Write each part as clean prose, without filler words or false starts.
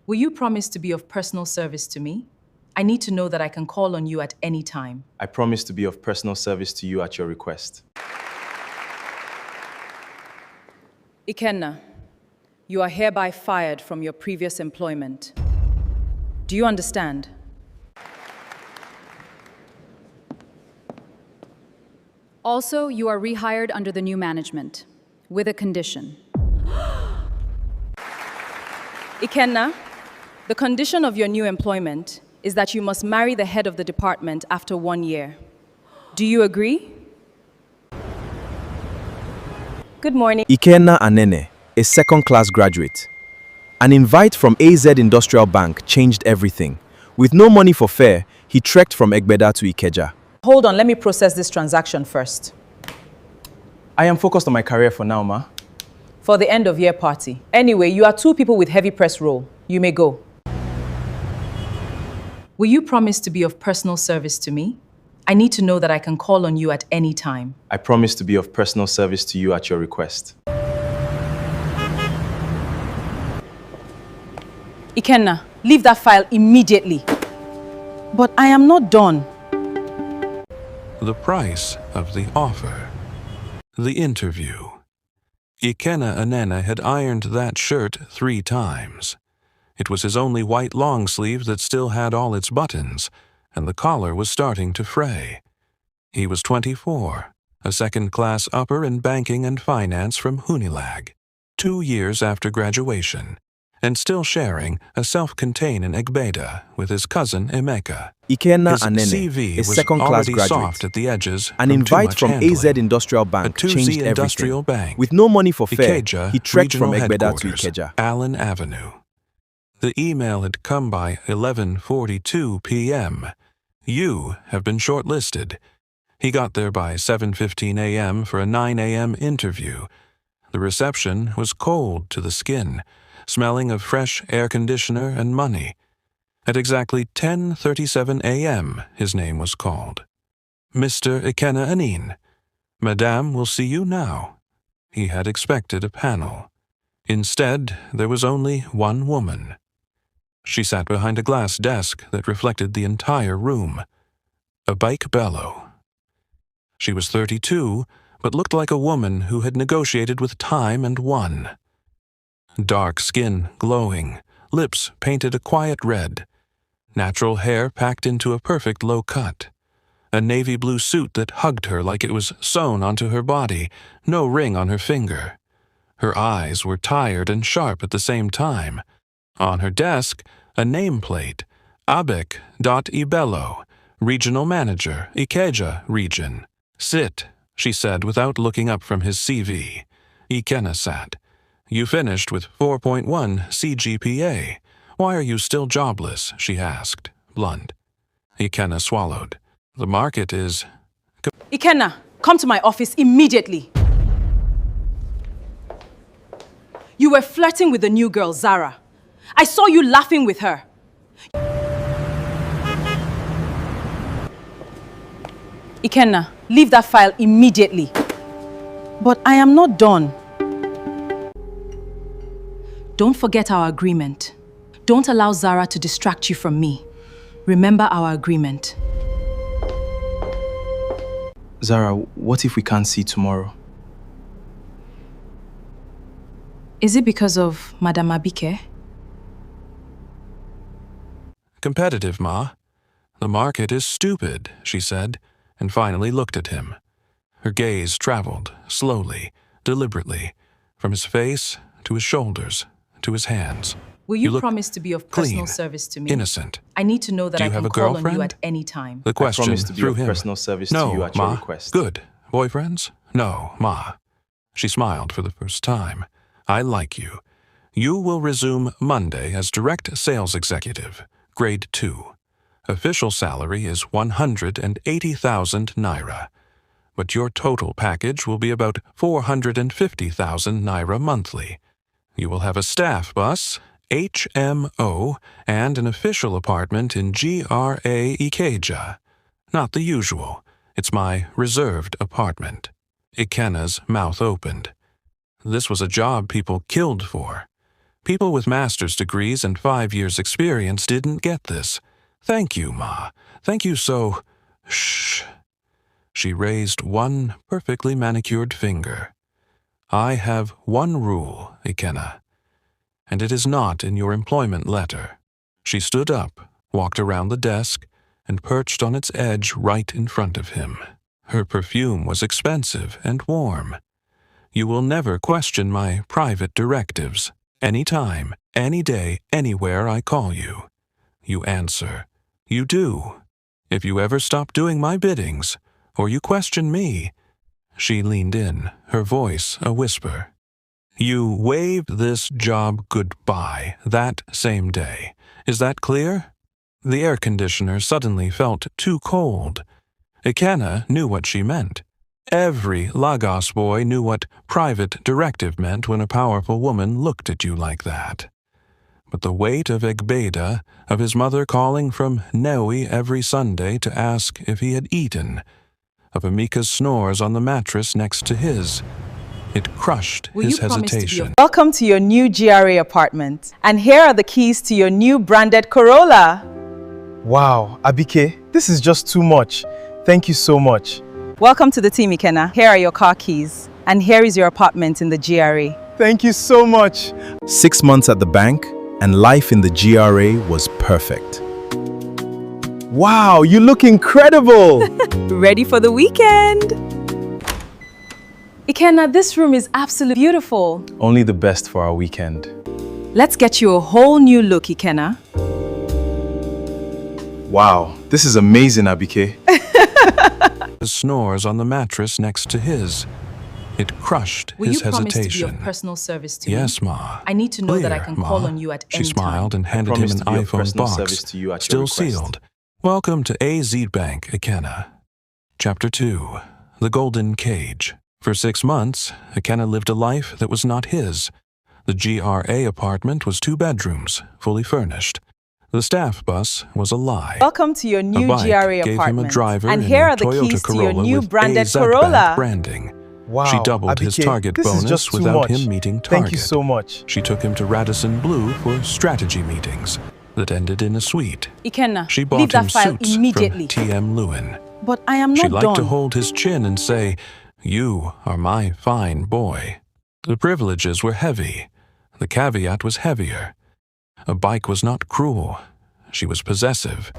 Will you promise to be of personal service to me? I need to know that I can call on you at any time. I promise to be of personal service to you at your request. Ikenna, you are hereby fired from your previous employment. Do you understand? Also, you are rehired under the new management, with a condition. Ikenna, the condition of your new employment is that you must marry the head of the department after 1 year. Do you agree? Good morning. Ikenna Anene, a second-class graduate. An invite from AZ Industrial Bank changed everything. With no money for fare, he trekked from Egbeda to Ikeja. Hold on, let me process this transaction first. I am focused on my career for now, Ma. For the end of year party. Anyway, you are 2 people with heavy press roll. You may go. Will you promise to be of personal service to me? I need to know that I can call on you at any time. I promise to be of personal service to you at your request. Ikenna, leave that file immediately. But I am not done. The price of the offer. The interview. Ikenna Anene had ironed that shirt 3 times. It was his only white long sleeve that still had all its buttons, and the collar was starting to fray. He was 24, a second-class upper in banking and finance from Unilag, 2 years after graduation, and still sharing a self-contained in Egbeda with his cousin Emeka. Ikenna His Anene, CV a was second-class already graduate. soft at the edges. An from too invite much from AZ handling. Industrial Bank A 2Z changed Industrial everything. Bank. With no money for fare, Ikeja, he trekked from Regional Egbeda to Headquarters, Ikeja. Allen Avenue. The email had come by 11:42 p.m. You have been shortlisted. He got there by 7:15 a.m. for a 9 a.m. interview. The reception was cold to the skin, smelling of fresh air conditioner and money. At exactly 10:37 a.m., his name was called. Mr. Ikenna Anene, Madame will see you now. He had expected a panel. Instead, there was only one woman. She sat behind a glass desk that reflected the entire room. A bike bellow. She was 32, but looked like a woman who had negotiated with time and won. Dark skin glowing, lips painted a quiet red. Natural hair packed into a perfect low cut. A navy blue suit that hugged her like it was sewn onto her body, no ring on her finger. Her eyes were tired and sharp at the same time. On her desk, a nameplate, Abek.Ibello, Regional Manager, Ikeja Region. Sit, she said without looking up from his CV. Ikenna sat. You finished with 4.1 CGPA. Why are you still jobless? She asked, blunt. Ikenna swallowed. The market is... Ikenna, come to my office immediately. You were flirting with the new girl, Zara. I saw you laughing with her. Ikenna, leave that file immediately. But I am not done. Don't forget our agreement. Don't allow Zara to distract you from me. Remember our agreement. Zara, what if we can't see tomorrow? Is it because of Madame Abike? Competitive, Ma. The market is stupid, she said, and finally looked at him. Her gaze traveled, slowly, deliberately, from his face to his shoulders to his hands. Will you look promise to be of personal clean, service to me? innocent. I need to know that Do you I have can a call on you girlfriend? at any time. The question promise to be threw of him. personal service No, to you at Ma. your request. Good. Boyfriends? No, Ma. She smiled for the first time. I like you. You will resume Monday as direct sales executive, grade 2. Official salary is 180,000 naira. But your total package will be about 450,000 naira monthly. You will have a staff bus, HMO, and an official apartment in GRA Ikeja. Not the usual. It's my reserved apartment. Ikenna's mouth opened. This was a job people killed for. People with master's degrees and 5 years' experience didn't get this. Thank you, Ma. Thank you so... Shh. She raised one perfectly manicured finger. I have one rule, Ikenna, and it is not in your employment letter. She stood up, walked around the desk, and perched on its edge right in front of him. Her perfume was expensive and warm. You will never question my private directives. Any time, any day, anywhere I call you. You answer. You do. If you ever stop doing my biddings, or you question me, she leaned in, her voice a whisper. You waved this job goodbye that same day. Is that clear? The air conditioner suddenly felt too cold. Ikenna knew what she meant. Every Lagos boy knew what private directive meant when a powerful woman looked at you like that. But the weight of Egbeda, of his mother calling from Newi every Sunday to ask if he had eaten, of Amika's snores on the mattress next to his, it crushed his hesitation. Welcome to your new GRA apartment. And here are the keys to your new branded Corolla. Wow, Abike, this is just too much. Thank you so much. Welcome to the team, Ikenna. Here are your car keys. And here is your apartment in the GRA. Thank you so much. 6 months at the bank, and life in the GRA was perfect. Wow, you look incredible. Ready for the weekend? Ikenna, this room is absolutely beautiful. Only the best for our weekend. Let's get you a whole new look, Ikenna. Wow, this is amazing, Abike. Snores on the mattress next to his. It crushed Will his you promise to be hesitation. of personal service to me? Yes, Ma. I need to know that I Clear, can Ma. call on you at any She smiled and handed him promise an to be of iPhone personal box, service to you at your still request. sealed. Welcome to AZ Bank, Ikenna. Chapter 2. The Golden Cage. For 6 months, Ikenna lived a life that was not his. The GRA apartment was 2 bedrooms, fully furnished. The staff bus was a lie. Welcome to your new A bike GRA gave apartment. him a driver and in here a are the Toyota keys to Corolla your new with branded AZ Bank Corolla. branding. Wow, She doubled his Abike, target this is bonus just too without much. him meeting target. Thank you so much. She took him to Radisson Blue for strategy meetings that ended in a suite. Ikenna, She leave bought him that file suits immediately. from TM Lewin. But I am She not liked done. to hold his chin and say, "You are my fine boy." The privileges were heavy. The caveat was heavier. A bike was not cruel. She was possessive.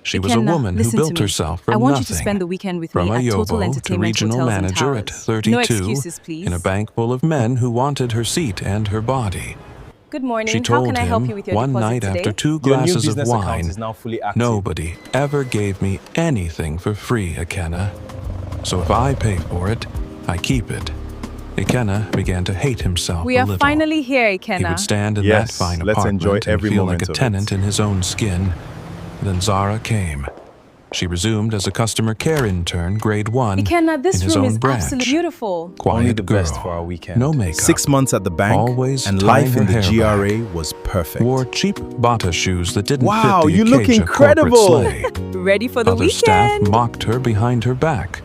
She was a Ikenna, woman who listen built to me. herself from I want nothing. you to spend the weekend with From me a at Total Yobo to Entertainment regional Hotels and manager at Towers. 32 No excuses, please. in a bank full of men who wanted her seat and her body. Good morning. She How told can I help him you with your one deposit night today? after 2 Your new glasses of business account wine, is now fully active. nobody ever gave me anything for free, Ikenna. So if I pay for it, I keep it. Ikenna began to hate himself We a are little. finally here, He Ikenna. would stand in Yes, that fine let's apartment enjoy and every feel moment like a of tenant it. in his own skin. Then Zara came. She resumed as a customer care intern, grade 1, Ikenna, in this his room own is branch. absolutely beautiful. Quiet Only the girl. best for our weekend. No makeup. 6 months at the bank, Always and tying life in her the hair GRA was perfect. Wore cheap Bata shoes that didn't Wow, fit the you look Acacia incredible. corporate sleigh. Ready for the Other staff weekend? mocked her behind her back.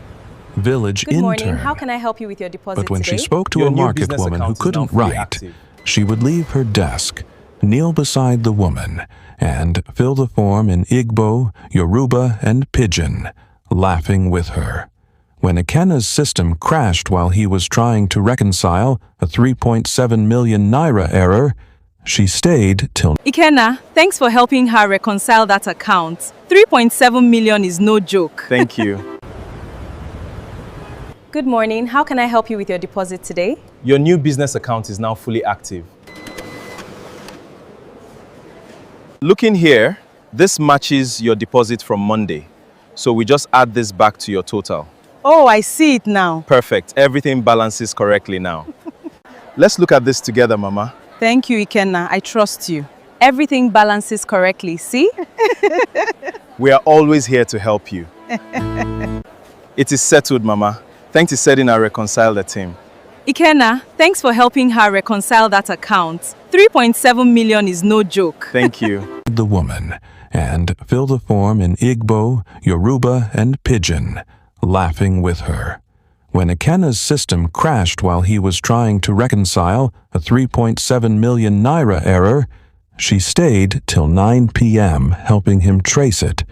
Village Good intern. morning. How can I help you with your deposit But when today? she spoke to Your a new market business woman who account is now couldn't fully write, active. she would leave her desk, kneel beside the woman, and fill the form in Igbo, Yoruba, and Pidgin, laughing with her. When Ikenna's system crashed while he was trying to reconcile a 3.7 million naira error, she stayed till Ikenna, thanks for helping her reconcile that account. 3.7 million is no joke. Thank you. Good morning. How can I help you with your deposit today? Your new business account is now fully active. Looking here, this matches your deposit from Monday. So we just add this back to your total. Oh, I see it now. Perfect. Everything balances correctly now. Let's look at this together, Mama. Thank you, Ikenna. I trust you. Everything balances correctly, see? We are always here to help you. It is settled, Mama. Thanks to setting and reconcile the team. Ikenna, thanks for helping her reconcile that account. 3.7 million is no joke. Thank you. the woman, and fill the form in Igbo, Yoruba, and Pidgin, laughing with her. When Ikenna's system crashed while he was trying to reconcile a 3.7 million naira error, she stayed till 9 p.m. helping him trace it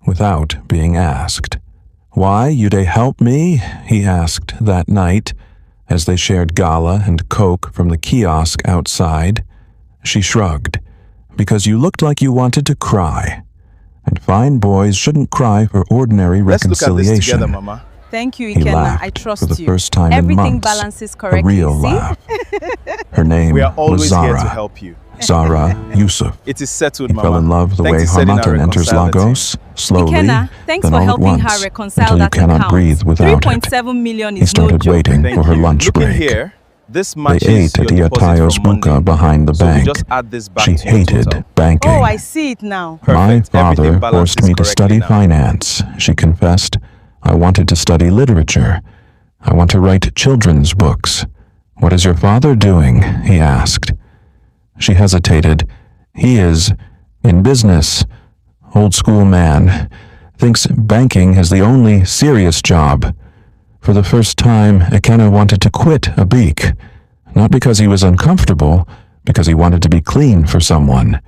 without being asked. "Why you dey help me?" he asked that night as they shared gala and coke from the kiosk outside. She shrugged. "Because you looked like you wanted to cry. And fine boys shouldn't cry for ordinary Let's look at reconciliation." this together, Mama. Thank you, He Ikenna. laughed I trust for the you. first time Everything in months. balances A correctly. real See? laugh. Her name We are was always here to Zara. help you. Zara Yusuf. It is settled, He Mama. fell in love the Thanks way to setting our Hamatan enters reconciliation. Lagos, slowly, Ikenna, thanks then for all at helping once, her reconcile until you that cannot account. breathe without it. 3.7 million He is no started joke. waiting Thank for her you. lunch Looking break. here, this They matches ate at your deposit Iatayo's from Monday. buka behind the So we bank. just add this back She to your hated total. banking. Oh, I see it now. My Perfect. father Everything balances forced me to correctly study now. finance, she confessed. I wanted to study literature. I want to write children's books. "What is your father doing?" he asked. She hesitated. "He is in business. Old school man. Thinks banking is the only serious job." For the first time, Ikenna wanted to quit Abik. Not because he was uncomfortable, because he wanted to be clean for someone.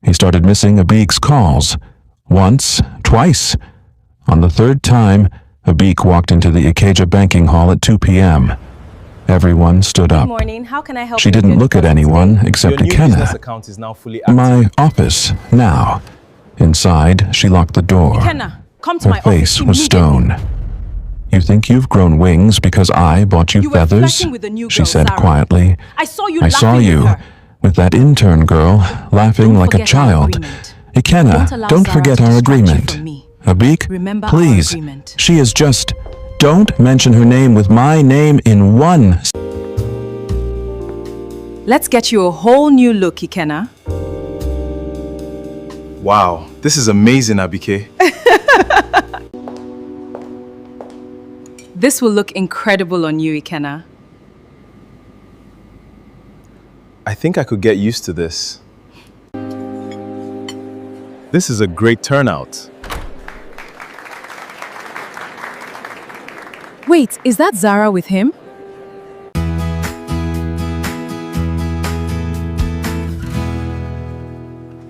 He started missing Abik's calls. Once, twice. On the third time, Abik walked into the Ikeja banking hall at 2 p.m. Everyone stood Good up. morning. How can I help She you with didn't your look at deposit anyone today? except Your new business Ikenna. account is now fully active. My office, now. Inside, she locked the door. Ikenna, come to Her my office face was immediately. stone. "You think you've grown wings because I bought you You were feathers?" flirting with the new she girl, said Zara. quietly. I saw you "I laughing saw with you her. with that intern girl, laughing Don't like a forget our child. agreement. Ikenna, allow don't Zara forget to our distract you agreement. from me. Abik, Remember our please. agreement. She is just... Don't mention her name with my name in one Let's get you a whole new look, Ikenna. Wow, this is amazing, Abike. This will look incredible on you, Ikenna. I think I could get used to this. This is a great turnout. Wait, is that Zara with him?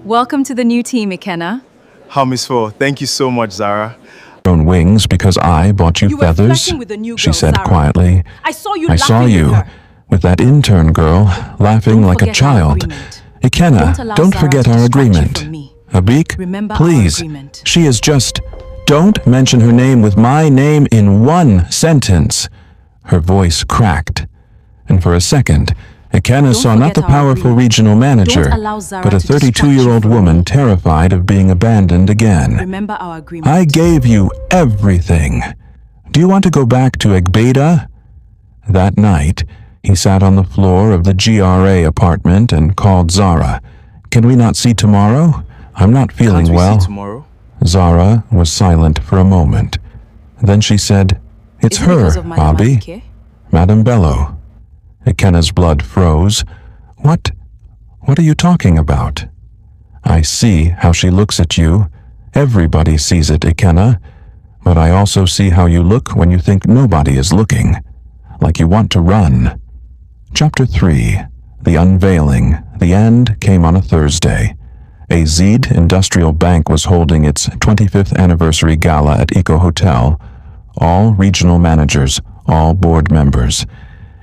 Welcome to the new team, Ikenna. How Miss Four, thank you so much, Zara. grown wings because I bought you You were feathers, flirting with the new she girl, said Zara. quietly. I saw you I saw laughing you with her. with that intern girl, laughing Don't like a forget our child. agreement. Ikenna, allow don't Zara forget to our distract you agreement. from me. Abik, Remember our please. agreement. She is just... Don't mention her name with my name in one sentence. Her voice cracked. And for a second, Ikenna Don't saw not forget the our powerful agreement. regional manager, Don't allow Zara but a to distract you 32-year-old from woman me. terrified of being abandoned again. Remember our agreement. I gave you everything. Do you want to go back to Egbeda? That night, he sat on the floor of the GRA apartment and called Zara. Can we not see tomorrow? I'm not feeling Can't we well. see tomorrow? Zara was silent for a moment. Then she said, It's Is it because her, of Madame Bobby. Abike? Madame Bello. Ikenna's blood froze. What are you talking about? I see how she looks at you. Everybody sees it, Ikenna. But I also see how you look when you think nobody is looking. Like you want to run. Chapter 3. The Unveiling. The end came on a Thursday. Azid Industrial Bank was holding its 25th anniversary gala at Eco Hotel. All regional managers, all board members.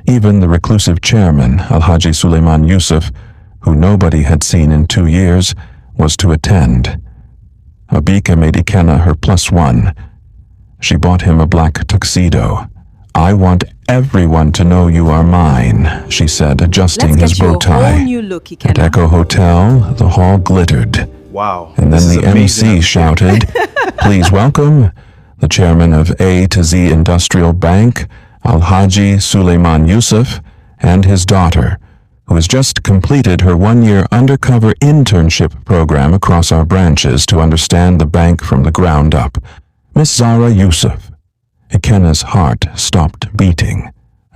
Even the reclusive chairman, Alhaji Suleiman Yusuf, who nobody had seen in 2 years, was to attend. Abika made Ikenna her +1. She bought him a black tuxedo. I want everyone to know you are mine, she said, adjusting Let's his get you bow a whole tie. new look, At Ikenna. Echo Hotel, the hall glittered. Wow. And this then is the amazing, MC Abike. shouted, Please welcome the chairman of A to Z Industrial Bank, Alhaji Suleiman Yusuf, and his daughter, who has just completed her 1-year undercover internship program across our branches to understand the bank from the ground up. Miss Zara Yusuf. Ikenna's heart stopped beating.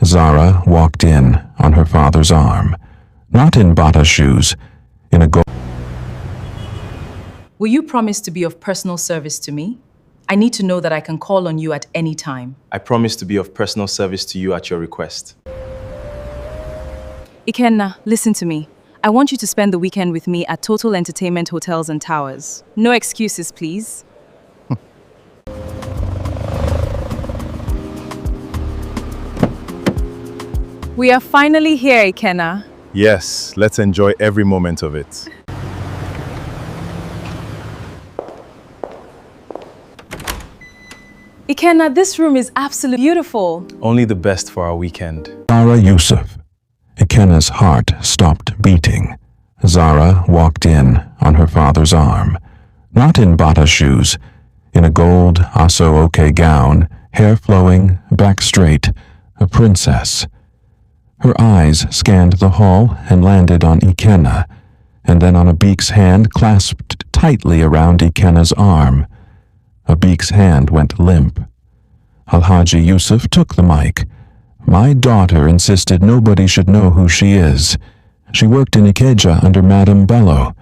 Zara walked in on her father's arm. Not in Bata shoes, in a gold... Will you promise to be of personal service to me? I need to know that I can call on you at any time. I promise to be of personal service to you at your request. Ikenna, listen to me. I want you to spend the weekend with me at Total Entertainment Hotels and Towers. No excuses, please. We are finally here, Ikenna. Yes, let's enjoy every moment of it. Ikenna, this room is absolutely beautiful. Only the best for our weekend. Zara Yusuf. Ikenna's heart stopped beating. Zara walked in on her father's arm. Not in Bata shoes, in a gold aso-oke gown, hair flowing, back straight, a princess. Her eyes scanned the hall and landed on Ikenna, and then on Abik's hand clasped tightly around Ikenna's arm. Abik's hand went limp. Alhaji Yusuf took the mic. My daughter insisted nobody should know who she is. She worked in Ikeja under Madame Bello.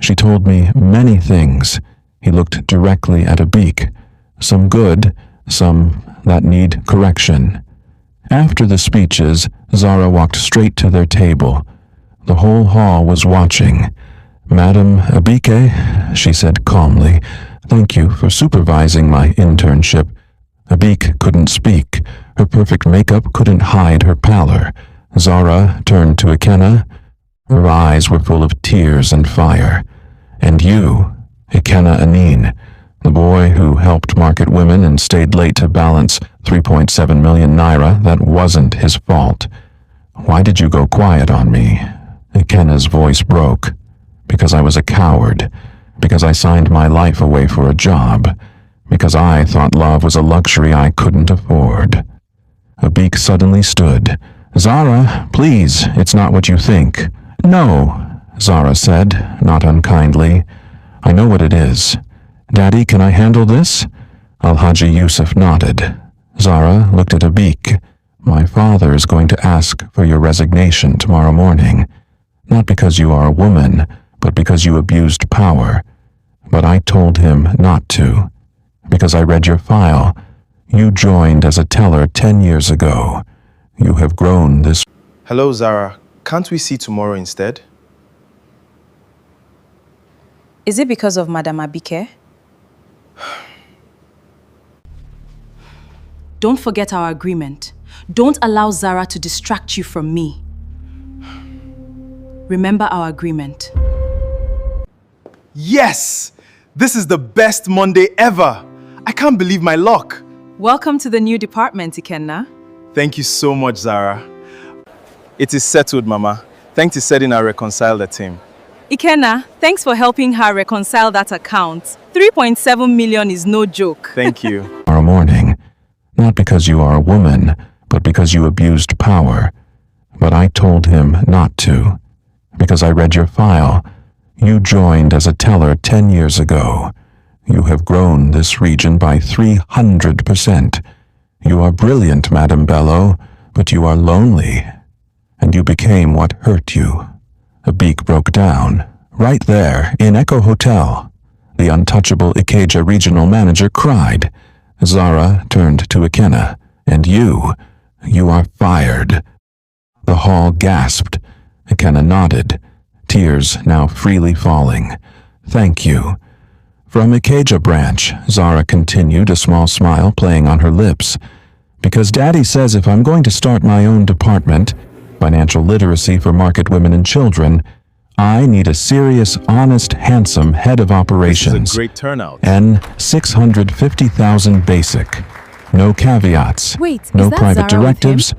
She told me many things. He looked directly at Abik. Some good, some that need correction. After the speeches, Zara walked straight to their table. The whole hall was watching. Madam Abike, she said calmly, thank you for supervising my internship. Abik couldn't speak. Her perfect makeup couldn't hide her pallor. Zara turned to Ikenna. Her eyes were full of tears and fire. And you, Ikenna Anin, the boy who helped market women and stayed late to balance 3.7 million naira, that wasn't his fault. Why did you go quiet on me? Ikenna's voice broke. Because I was a coward. Because I signed my life away for a job. Because I thought love was a luxury I couldn't afford. Abik suddenly stood. Zara, please, it's not what you think. No, Zara said, not unkindly. I know what it is. Daddy, can I handle this? Alhaji Yusuf nodded. Zara looked at Abik. My father is going to ask for your resignation tomorrow morning. Not because you are a woman, but because you abused power. But I told him not to. Because I read your file. You joined as a teller 10 years ago. You have grown this. Hello, Zara. Can't we see tomorrow instead? Is it because of Madame Abike? Don't forget our agreement. Don't allow Zara to distract you from me. Remember our agreement. Yes! This is the best Monday ever! I can't believe my luck! Welcome to the new department, Ikenna. Thank you so much, Zara. It is settled, Mama. Thanks to setting our reconcile the team. Ikenna, thanks for helping her reconcile that account. 3.7 million is no joke. Thank you. Tomorrow morning. Not because you are a woman, but because you abused power. But I told him not to. Because I read your file. You joined as a teller 10 years ago. You have grown this region by 300%. You are brilliant, Madame Bello, but you are lonely. And you became what hurt you. Abik broke down. Right there, in Echo Hotel. The untouchable Ikeja regional manager cried. Zara turned to Ikenna. And you are fired. The hall gasped. Ikenna nodded, tears now freely falling. Thank you. From Ikeja branch, Zara continued, a small smile playing on her lips. Because Daddy says if I'm going to start my own department, financial literacy for market women and children, I need a serious, honest, handsome head of operations. This is a great turnout. N 650,000 basic. No caveats. Wait, is no that private Zara with directives.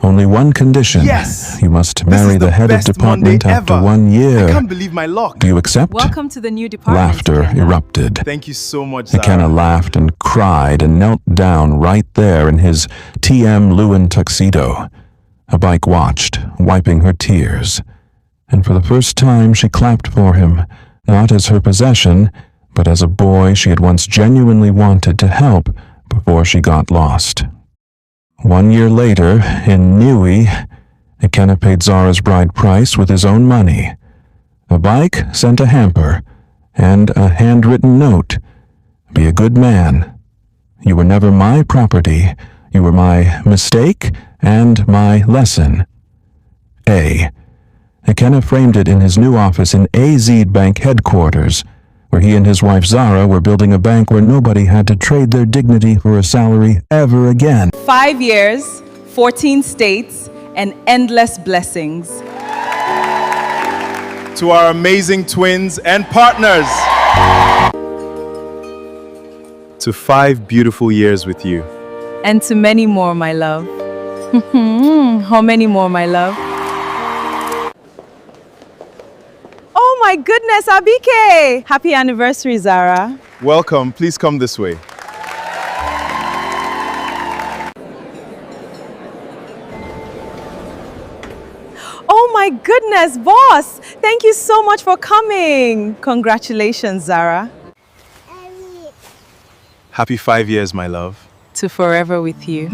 Only one condition. Yes! You must This marry is the head of best department Monday after ever. 1 year. I can't believe my luck. Do you accept? Welcome to the new department. Laughter Ikenna. erupted. Thank you so much, Zara. Ikenna laughed and cried and knelt down right there in his TM Lewin tuxedo. Abike watched, wiping her tears. And for the first time she clapped for him, not as her possession, but as a boy she had once genuinely wanted to help before she got lost. 1 year later, in Niue, Ikenna paid Zara's bride price with his own money. Abike sent a hamper and a handwritten note. Be a good man. You were never my property. You were my mistake and my lesson. A. Ikenna framed it in his new office in AZ Bank headquarters, where he and his wife Zara were building a bank where nobody had to trade their dignity for a salary ever again. 5 years, 14 states, and endless blessings. To our amazing twins and partners. To 5 beautiful years with you. And to many more, my love. How many more, my love? Oh my goodness, Abike! Happy anniversary, Zara. Welcome. Please come this way. Oh my goodness, boss! Thank you so much for coming. Congratulations, Zara. Happy 5 years, my love. To forever with you.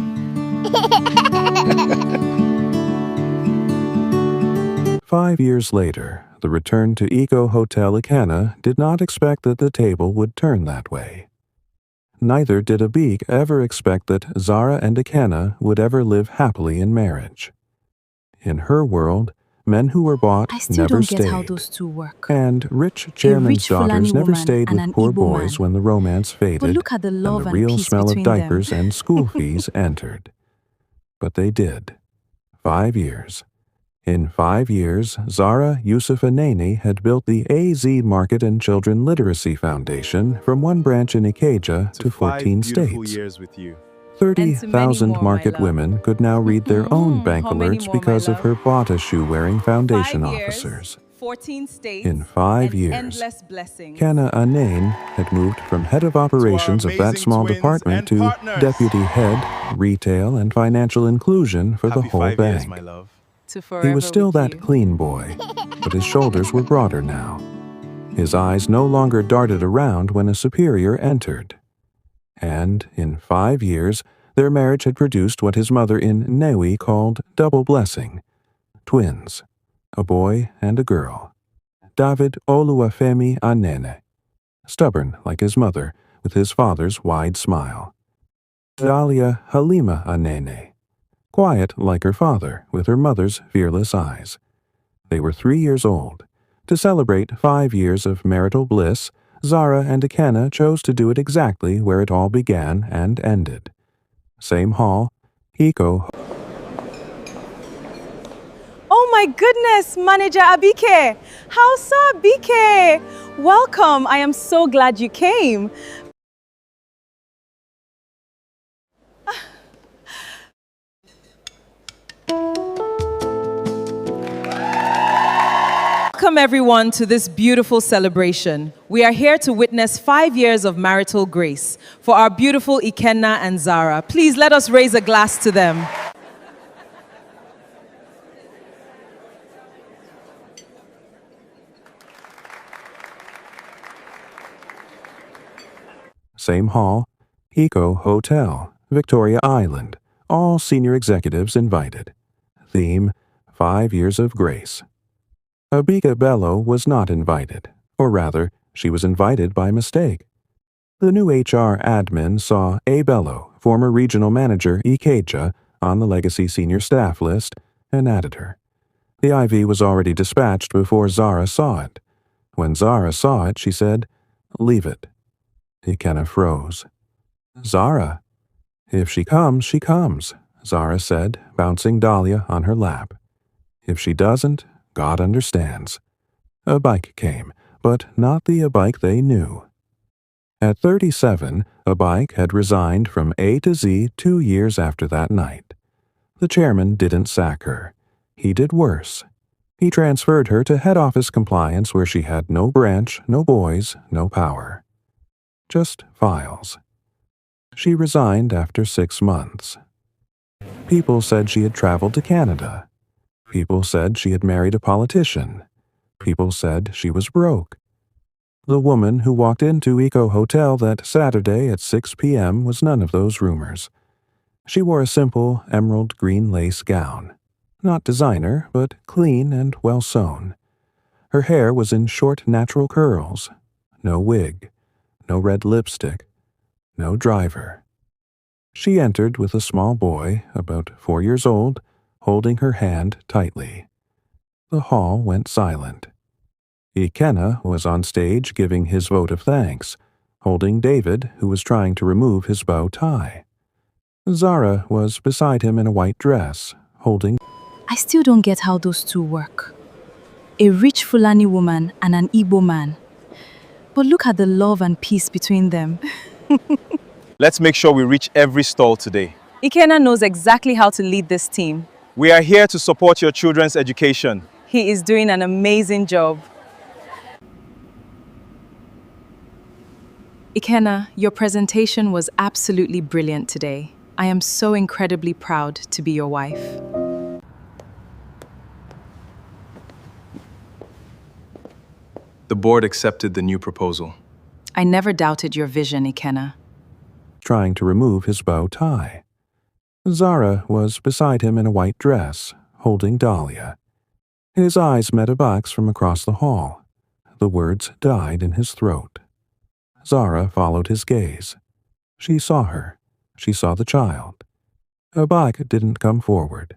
5 years later, the return to Eco Hotel Ikenna did not expect that the table would turn that way. Neither did Abik ever expect that Zara and Ikenna would ever live happily in marriage. In her world, men who were bought I still never don't stayed. get how those two work. And rich chairman's rich Fulani daughters never woman stayed and with an poor Igbo boys man. when the romance faded But look at the love and the and real peace smell of between them. diapers and school fees entered. But they did. 5 years. In 5 years, Zara Yusuf Anene had built the AZ Market and Children Literacy Foundation from one branch in Ikeja to 14 5 beautiful states. years with you. 30,000 more, my market love. women could now read their own bank How many alerts more, my because of love? her Bata shoe-wearing foundation 5 years, officers. 14 states, In 5 and years, endless blessings. Kana Anane had moved from head of operations of that amazing small twins department and to partners. deputy head, retail, and financial inclusion for the Happy whole 5 years, bank. my love. To forever He was still with that you. clean boy, but his shoulders were broader now. His eyes no longer darted around when a superior entered. And in 5 years, their marriage had produced what his mother in Newi called double blessing. Twins, a boy and a girl. David Oluwafemi Anene, stubborn like his mother, with his father's wide smile. Dahlia Halima Anene, quiet like her father, with her mother's fearless eyes. They were 3 years old. To celebrate 5 years of marital bliss, Zara and Ikenna chose to do it exactly where it all began and ended. Same hall, Eco. Oh my goodness, Manager Abike! How's so, Abike? Welcome. I am so glad you came. Welcome everyone to this beautiful celebration. We are here to witness 5 years of marital grace for our beautiful Ikenna and Zara. Please let us raise a glass to them. Same hall, Eco Hotel, Victoria Island. All senior executives invited. Theme, 5 years of grace. Abika Bello was not invited, or rather, she was invited by mistake. The new HR admin saw A. Bello, former regional manager Ikeja, on the legacy senior staff list and added her. The IV was already dispatched before Zara saw it. When Zara saw it, she said, "Leave it." Ikenna froze. "Zara? If she comes," Zara said, bouncing Dahlia on her lap. "If she doesn't, God understands." A bike came, but not the Abike they knew. At 37, Abike had resigned from A to Z 2 years after that night. The chairman didn't sack her. He did worse. He transferred her to head office compliance where she had no branch, no boys, no power. Just files. She resigned after 6 months. People said she had traveled to Canada. People said she had married a politician. People said she was broke. The woman who walked into Eco Hotel that Saturday at 6 p.m. was none of those rumors. She wore a simple emerald green lace gown. Not designer, but clean and well sewn. Her hair was in short natural curls. No wig. no red lipstick, no driver. She entered with a small boy, about 4 years old, holding her hand tightly. The hall went silent. Ikenna was on stage giving his vote of thanks, holding David, who was trying to remove his bow tie. Zara was beside him in a white dress, holding... I still don't get how those two work. A rich Fulani woman and an Igbo man. But look at the love and peace between them. Let's make sure we reach every stall today. Ikenna knows exactly how to lead this team. We are here to support your children's education. He is doing an amazing job. Ikenna, your presentation was absolutely brilliant today. I am so incredibly proud to be your wife. The board accepted the new proposal. I never doubted your vision, Ikenna. trying to remove his bow tie. Zara was beside him in a white dress, holding Dahlia. His eyes met Abak's from across the hall. The words died in his throat. Zara followed his gaze. She saw her. She saw the child. Abak didn't come forward.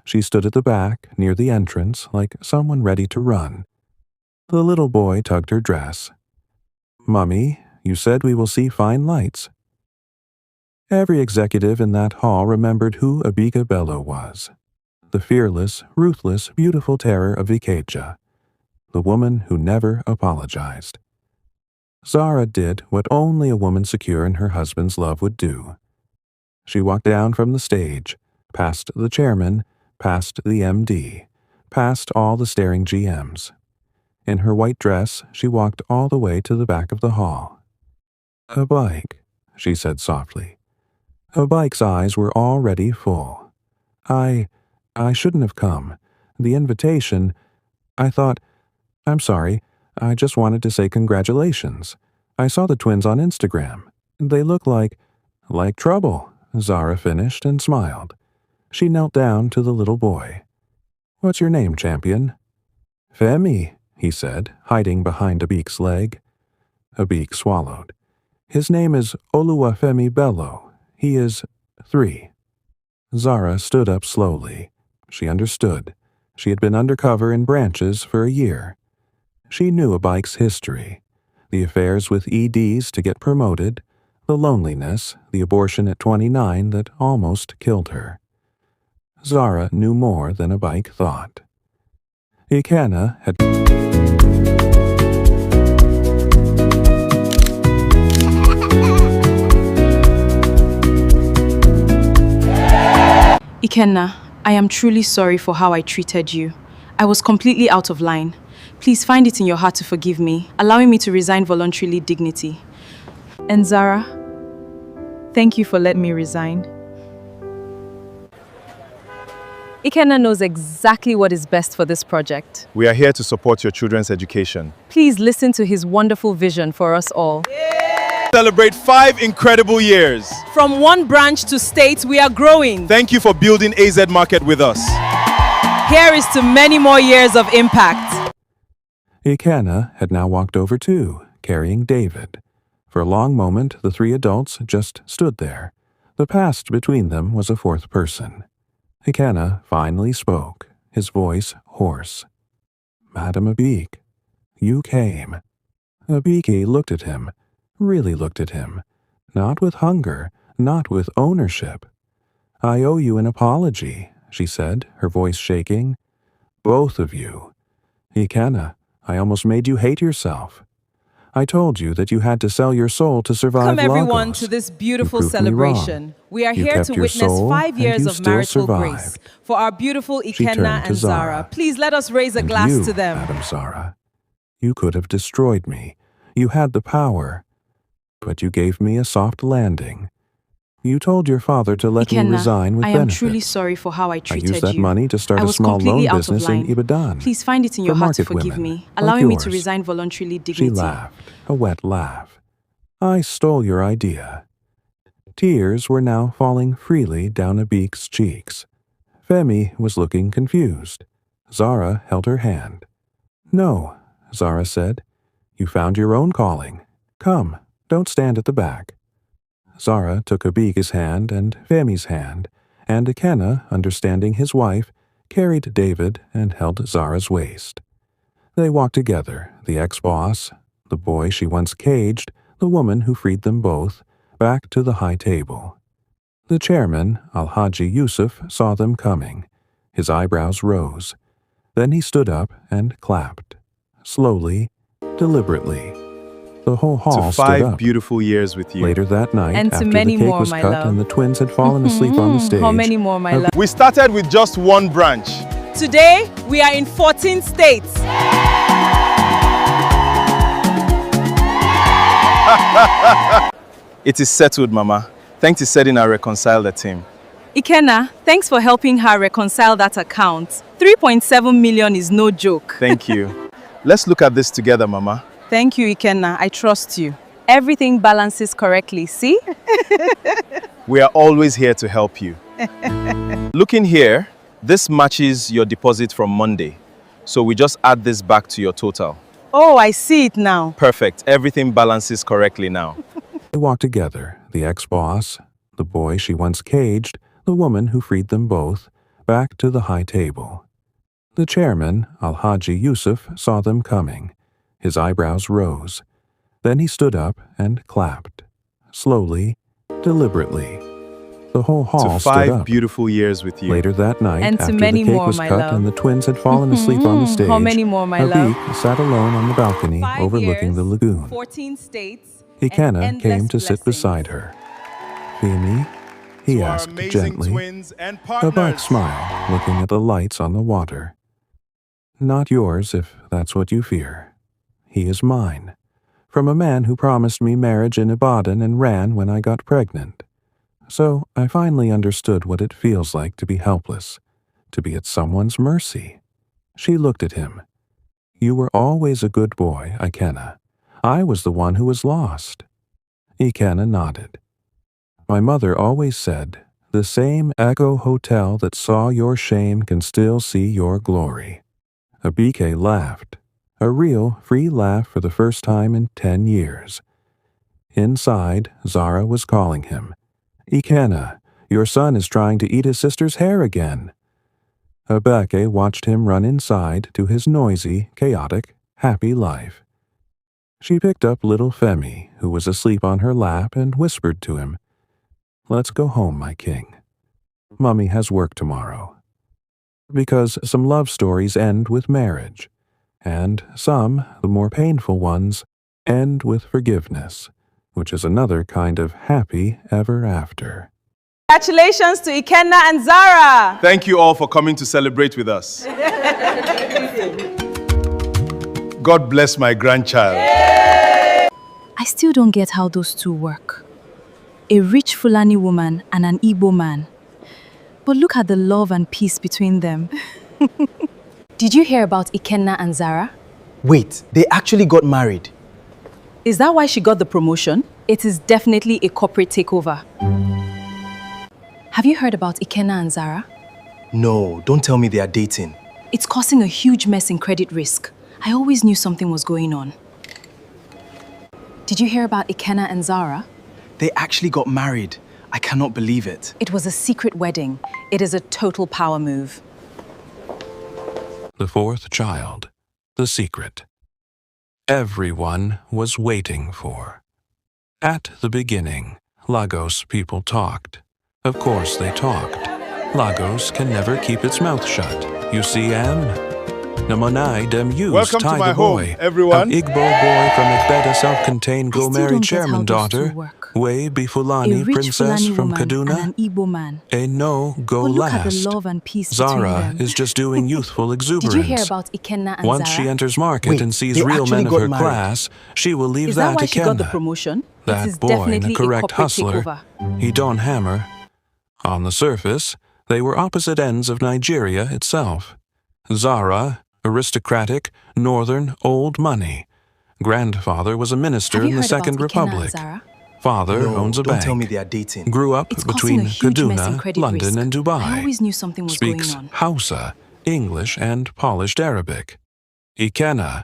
She stood at the back, near the entrance, like someone ready to run. The little boy tugged her dress. "Mummy, you said we will see fine lights." Every executive in that hall remembered who Abika Bello was. The fearless, ruthless, beautiful terror of Ikeja. The woman who never apologized. Zara did what only a woman secure in her husband's love would do. She walked down from the stage, past the chairman, past the MD, past all the staring GMs. In her white dress, she walked all the way to the back of the hall. "A bike," she said softly. Abike's eyes were already full. I shouldn't have come. The invitation, I thought, I'm sorry, I just wanted to say congratulations. I saw the twins on Instagram. They look like trouble," Zara finished and smiled. She knelt down to the little boy. "What's your name, champion?" "Femi," he said, hiding behind Abik's leg. Abik swallowed. "His name is Oluwafemi Bello. He is 3. Zara stood up slowly. She understood. She had been undercover in branches for a year. She knew Abike's history. The affairs with EDs to get promoted, the loneliness, the abortion at 29 that almost killed her. Zara knew more than Abike thought. Ikenna had... Ikenna, I am truly sorry for how I treated you. I was completely out of line. Please find it in your heart to forgive me, allowing me to resign voluntarily dignity. And Zara, thank you for letting me resign. Ikenna knows exactly what is best for this project. We are here to support your children's education. Please listen to his wonderful vision for us all. Celebrate 5 incredible years. From one branch to state, we are growing. Thank you for building AZ Market with us. Here is to many more years of impact. Ikenna had now walked over too, carrying David. For a long moment, the 3 adults just stood there. The past between them was a 4th person. Ikenna finally spoke, his voice hoarse. "Madam Abik, you came." Abiki looked at him, really looked at him, not with hunger, not with ownership. "I owe you an apology," she said, her voice shaking. "Both of you. Ikenna, I almost made you hate yourself. I told you that you had to sell your soul to survive Welcome everyone Lagos. to this beautiful You proved me wrong. celebration. We are You here kept to your witness soul, 5 and years you of still marital survived. grace for our beautiful She Ikenna turned to and Zara. Zara. Please let us raise a And glass you, to them. Madam Zara, you could have destroyed me. You had the power. But you gave me a soft landing. You told your father to let me resign with I am benefits. truly sorry for how I I treated used that you. money to start I a was small completely loan out of business in line. Ibadan. Please find it in your for heart to market forgive women, me, like allowing me to yours. resign voluntarily She dignity. laughed, a wet laugh. "I stole your idea." Tears were now falling freely down Abik's cheeks. Femi was looking confused. Zara held her hand. "No," Zara said. "You found your own calling. Come, Don't stand at the back. Zara took Abike's hand and Femi's hand, and Ikenna, understanding his wife, carried David and held Zara's waist. They walked together, the ex-boss, the boy she once caged, the woman who freed them both, back to the high table. The chairman, Alhaji Yusuf, saw them coming. His eyebrows rose. Then he stood up and clapped. Slowly, deliberately. The whole hall To stood 5 up. beautiful years with you. Later that night, And to after many the cake more, was my cut love. and the twins had fallen asleep on the stage, How many more, my love? We started with just one branch. Today, we are in 14 states. It is settled, Mama. Thanks to setting I reconciled the team. Ikenna, thanks for helping her reconcile that account. 3.7 million is no joke. Thank you. Let's look at this together, Mama. Thank you, Ikenna. I trust you. Everything balances correctly, see? We are always here to help you. Looking here, this matches your deposit from Monday. So we just add this back to your total. Oh, I see it now. Perfect. Everything balances correctly now. They walked together, the ex-boss, the boy she once caged, the woman who freed them both, back to the high table. The chairman, Alhaji Yusuf, saw them coming. His eyebrows rose. Then he stood up and clapped. Slowly, deliberately. The whole hall To stood 5 up. beautiful years with you. Later that night, And to after many the cake more, was my cut love. and the twins had fallen asleep on the stage, How many more, my love? Abike sat alone on the balcony 5 overlooking years, the lagoon. 14 states. Ikenna came to sit beside her. Femi, he To our asked amazing gently, twins and a dark partners. smile, looking at the lights on the water. Not yours, if that's what you fear. He is mine, from a man who promised me marriage in Ibadan and ran when I got pregnant. So I finally understood what it feels like to be helpless, to be at someone's mercy. She looked at him. You were always a good boy, Ikenna. I was the one who was lost. Ikenna nodded. My mother always said, the same Echo Hotel that saw your shame can still see your glory. Abike laughed, a real, free laugh for the first time in 10 years. Inside, Zara was calling him. Ikenna, your son is trying to eat his sister's hair again. Abike watched him run inside to his noisy, chaotic, happy life. She picked up little Femi, who was asleep on her lap, and whispered to him, Let's go home, my king. Mummy has work tomorrow. Because some love stories end with marriage, and some, the more painful ones, end with forgiveness, which is another kind of happy ever after. Congratulations to Ikenna and Zara. Thank you all for coming to celebrate with us. God bless my grandchild. I still don't get how those two work. A rich Fulani woman and an Igbo man. But look at the love and peace between them. Did you hear about Ikenna and Zara? Wait, they actually got married. Is that why she got the promotion? It is definitely a corporate takeover. Have you heard about Ikenna and Zara? No, don't tell me they are dating. It's causing a huge mess in credit risk. I always knew something was going on. Did you hear about Ikenna and Zara? They actually got married. I cannot believe it. It was a secret wedding. It is a total power move. The fourth child, the secret. Everyone was waiting for. At the beginning, Lagos people talked. Of course they talked. Lagos can never keep its mouth shut. You see, Anne? Namonai dem use Welcome to tie my the home, boy. everyone. A Igbo boy from Igbeda self-contained I go still marry don't get chairman how those daughter. two work. Way be A Fulani rich princess Fulani from woman and Kaduna. an Igbo man. A no go But look at the last. love and peace between Zara them. is just doing youthful exuberance. Did you hear about Ikenna and Once Zara? she enters market Wait, and sees they real actually men of got her married. class, she will leave Is that that why to she got the Kenna. promotion? That it is boy, definitely the correct a corporate hustler, takeover. he don't hammer. On the surface, they were opposite ends of Nigeria itself. Zara, aristocratic, northern, old money. Grandfather was a minister Have you in the heard about Second Ikenna Republic. and Zara? Father No, owns a don't bank. tell me they are dating. Grew up It's causing between a huge mess in Kaduna, credit London, risk. and Dubai. I always knew something was Speaks going on. Hausa, English, and polished Arabic. Ikenna,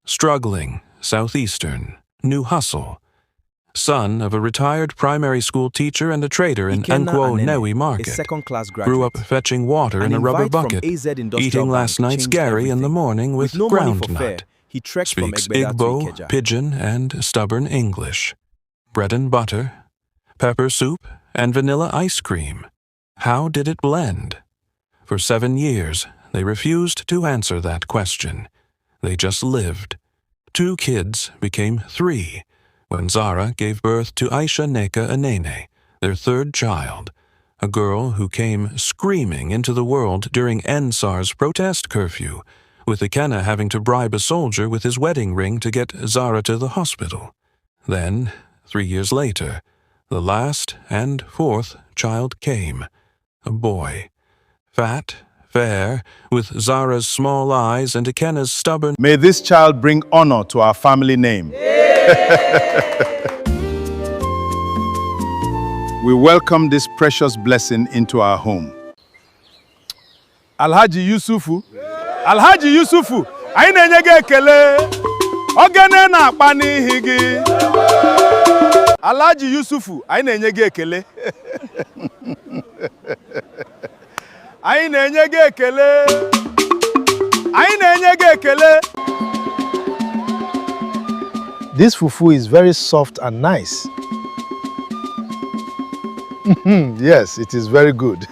struggling, southeastern, new hustle. son of a retired primary school teacher and a trader in Ikenna Nkwo Anene, Newi a Market, second-class grew up graduate. fetching water An in a rubber invite from bucket, AZ Industrial eating Bank last night's changed Gary in the everything. morning with no money for fare, groundnut. he trekked from Speaks Egbeda to Igbo, Ikeja. pidgin, and stubborn English. Bread and butter, pepper soup, and vanilla ice cream. How did it blend? For 7 years, they refused to answer that question. They just lived. 2 kids became 3 when Zara gave birth to Aisha Neka Anene, their 3rd child, a girl who came screaming into the world during NSAR's protest curfew, with Ikenna having to bribe a soldier with his wedding ring to get Zara to the hospital. Then, 3 years later, the last and 4th child came, a boy. Fat, fair, with Zara's small eyes and Ikenna's stubborn... May this child bring honor to our family name. We welcome this precious blessing into our home. Alhaji Yusufu. Alhaji Yusufu. Anyị na-enye gị ekele. Ogene na-akpa n'ihi gị. Alhaji Yusufu. Anyị na-enye gị ekele. Anyị na-enye gị ekele. Anyị na-enye gị ekele. This fufu is very soft and nice. Yes, it is very good.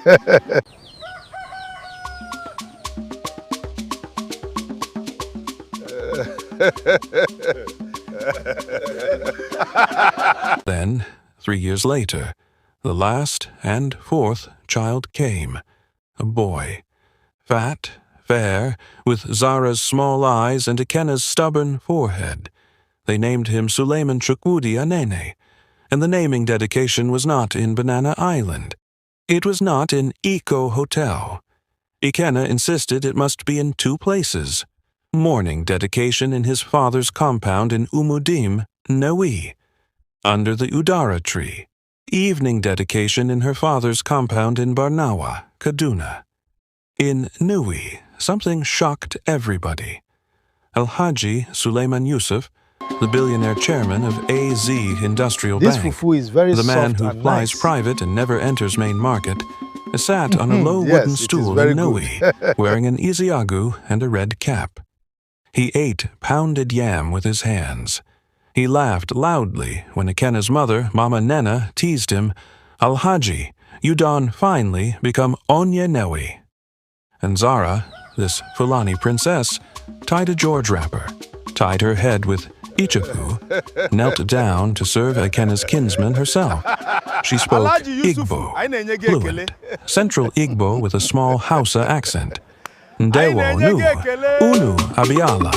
Then, 3 years later, the last and 4th child came, a boy. Fat, fair, with Zara's small eyes and Ikenna's stubborn forehead. They named him Suleiman Chukwudi Anene, and the naming dedication was not in Banana Island. It was not in Eco Hotel. Ikenna insisted it must be in 2 places. Morning dedication in his father's compound in Umudim, Newi, under the Udara tree. Evening dedication in her father's compound in Barnawa, Kaduna. In Newi, something shocked everybody. Alhaji Suleiman Yusuf, the billionaire chairman of AZ Industrial This Bank, fufu is very the man soft who and flies nice. private and never enters main market, sat on a low Yes, wooden it is stool very in good. Newi, wearing an Isiagu and a red cap. He ate pounded yam with his hands. He laughed loudly when Ikenna's mother, Mama Nena, teased him, "Alhaji, you don finally become Onya Newi." And Zara, this Fulani princess, tied a George wrapper, tied her head with Ichafu, knelt down to serve Ikenna's kinsman herself. She spoke Alhaji Yusufu, Igbo, anyị na-enye gị fluent, ekele. Central Igbo with a small Hausa accent. Ndewo na-enye nu, gị ekele. unu abiala.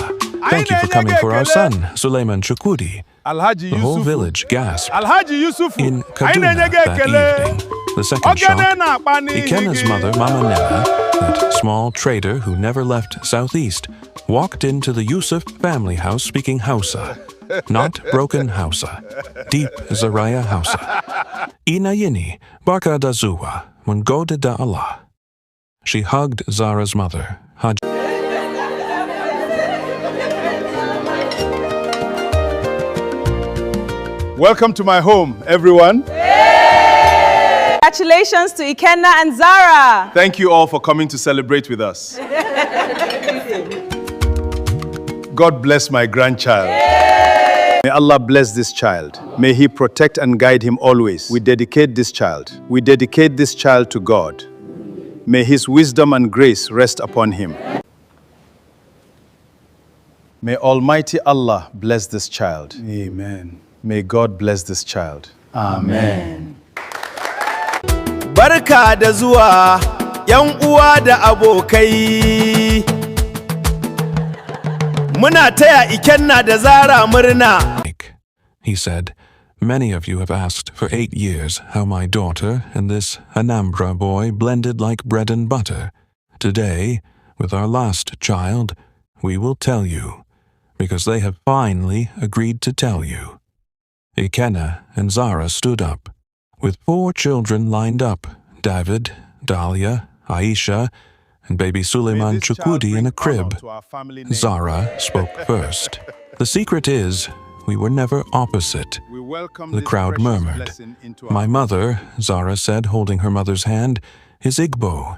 Thank you for na-enye coming gị for our ekele. son, Suleiman Chukwudi. Alhaji The whole Yusufu. village gasped. Alhaji Yusufu. In Anyị na-enye Kaduna gị that ekele. evening, the second Ogene shock, na-akpa n'ihi Ikenna's gị. mother, Mama Nena, that small trader who never left Southeast, walked into the Yusuf family house speaking Hausa. Not broken Hausa, deep Zaraya Hausa. Inayini, Barka da Zuwa, Mungode da Allah. She hugged Zara's mother, Haj. Welcome to my home, everyone. Congratulations to Ikenna and Zara. Thank you all for coming to celebrate with us. God bless my grandchild. May Allah bless this child. May He protect and guide him always. We dedicate this child. We dedicate this child to God. May His wisdom and grace rest upon him. May Almighty Allah bless this child. Amen. May God bless this child. Amen. Barka da zuwa, ‘yan uwa da abokai. Muna taya Ikenna da Zara murna. He said, "Many of you have asked for 8 years how my daughter and this Anambra boy blended like bread and butter. Today, with our last child, we will tell you, because they have finally agreed to tell you." Ikenna and Zara stood up, with 4 children lined up, David, Dahlia, Aisha, and baby Suleiman May this child Chukwudi in bring a crib. honor to our family name. Zara spoke first. The secret is, we were never opposite. We welcome The this crowd precious murmured. blessing into our My mother, Zara said, holding her mother's hand, is Igbo.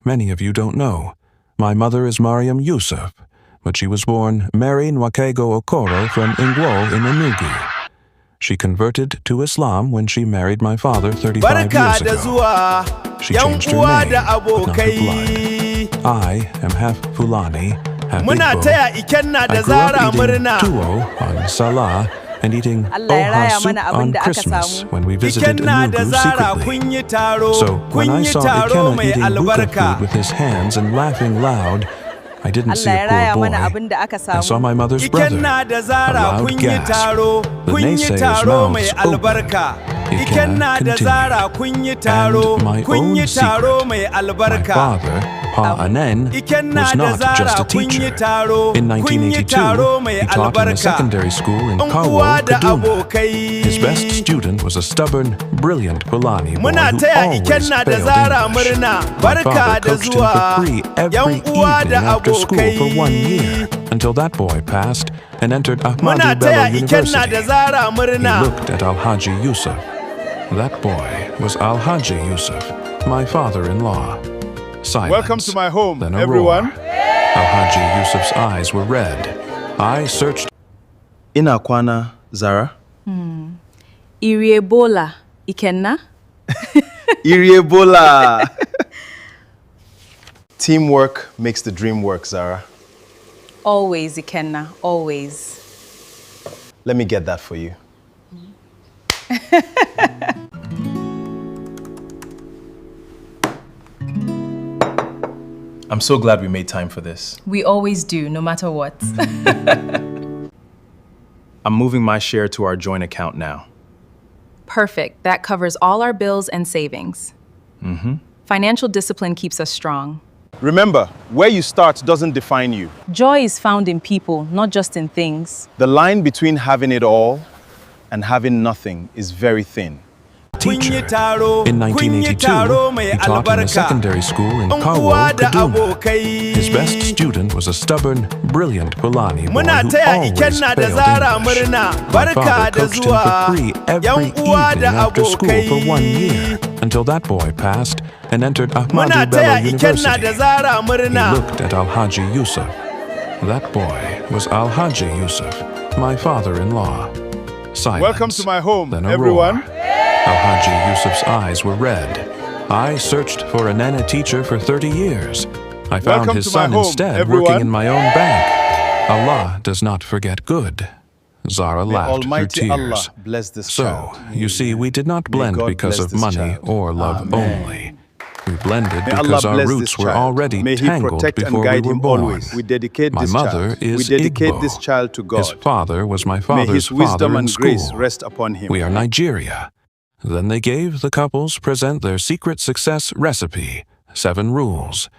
Many of you don't know. My mother is Mariam Yusuf, but she was born Mary Nwakego Okoro from Ingwo in Enugu. She converted to Islam when she married my father 35 years ago. She changed her name, but not her blood. I am half Fulani, half Igbo. I grew up eating tuwo on Salah and eating oha soup on Christmas when we visited Enugu secretly. So when I saw Ikenna eating buka food with his hands and laughing loud, I didn't see a poor boy. I saw my mother's brother. A loud gasp. The naysayers' mouths opened. Ikenna continued. And my own secret. My father, Pa Anen, was not just a teacher. In 1982, he taught in a secondary school in Kawo, Kaduna. His best student was a stubborn, brilliant Fulani boy who always failed English. My father coached him for free every evening after school for 1 year, until that boy passed and entered Ahmadu Bello University. He looked at Alhaji Yusuf. That boy was Alhaji Yusuf, my father-in-law. Silence. Welcome to my home, Then a everyone. roar. Alhaji Yusuf's eyes were red. I searched. Inakwana, Zara? Iriebola, Ikenna? Iriebola! Teamwork makes the dream work, Zara. Always, Ikenna, always. Let me get that for you. I'm so glad we made time for this. We always do, no matter what. I'm moving my share to our joint account now. Perfect. That covers all our bills and savings. Financial discipline keeps us strong. Remember, where you start doesn't define you. Joy is found in people, not just in things. The line between having it all and having nothing is very thin. Teacher. In 1982, he taught in a secondary school in Kawo, Kaduna. His best student was a stubborn, brilliant Fulani boy who always failed English. My father coached him for free every evening after school for 1 year, until that boy passed and entered Ahmadu Bello University. He looked at Alhaji Yusuf. That boy was Alhaji Yusuf, my father-in-law. Silence. Welcome to my home, Then a everyone. roar. Alhaji Yusuf's eyes were red. I searched for a Nana teacher for 30 years. I found Welcome his to my son home, instead everyone. working in my own bank. Allah does not forget good. Zara May laughed through Almighty tears. Allah bless this So, child. you see, we did not May blend God because bless of this money child. or love Amen. only. We blended May Allah because our bless roots this were child. already May He tangled protect and before we guide were him born. always. We dedicate My this mother child. is We dedicate Igbo. this child to God. His father was my May father's His wisdom father in and school. grace rest upon him. We are Nigeria. Then they gave the couples present their secret success recipe, 7 rules,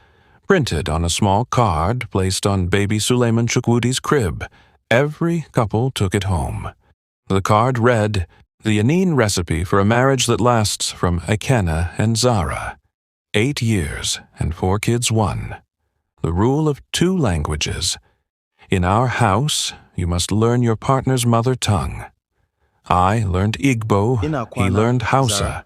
printed on a small card placed on baby Suleiman Chukwudi's crib. Every couple took it home. The card read, "The Yanin recipe for a marriage that lasts from Ikenna and Zara. 8 years and 4 kids won. The rule of 2 languages. In our house, you must learn your partner's mother tongue. I learned Igbo, he Inakwana, learned Hausa. Zara.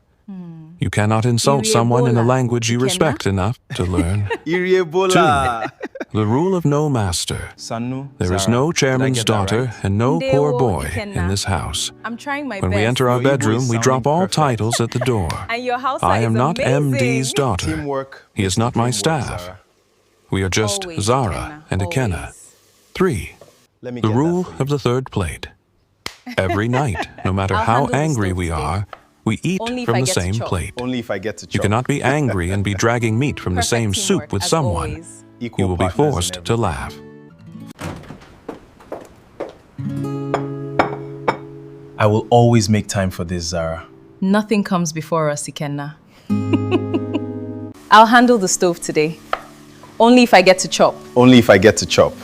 You cannot insult someone in a Iriebola, language you Ikenna. respect enough to learn. Iriebola. The rule of no master. Sanu, There is Zara. no Did I chairman's get that daughter right? and no Ndewo, poor boy Ikenna. in this house. I'm trying my When best. we enter our Your Igbo bedroom, is we drop sounding all perfect. titles at the door. And your house I is am not amazing. MD's daughter. Teamwork. He is not my makes the dream work, staff. Zara. We are just Always, Zara and Ikenna. always. 3. Let me The get that rule for you. of the third plate. Every night, no matter I'll how handle the angry stove we today. are, we eat Only if from I the get to same chop. plate. Only if I get to chop. You cannot be angry and be dragging meat from the Perfect same teamwork, soup with as someone. always. Equal You will be partners in forced to everything. laugh. I will always make time for this, Zara. Nothing comes before us, Ikenna. I'll handle the stove today. Only if I get to chop. Only if I get to chop.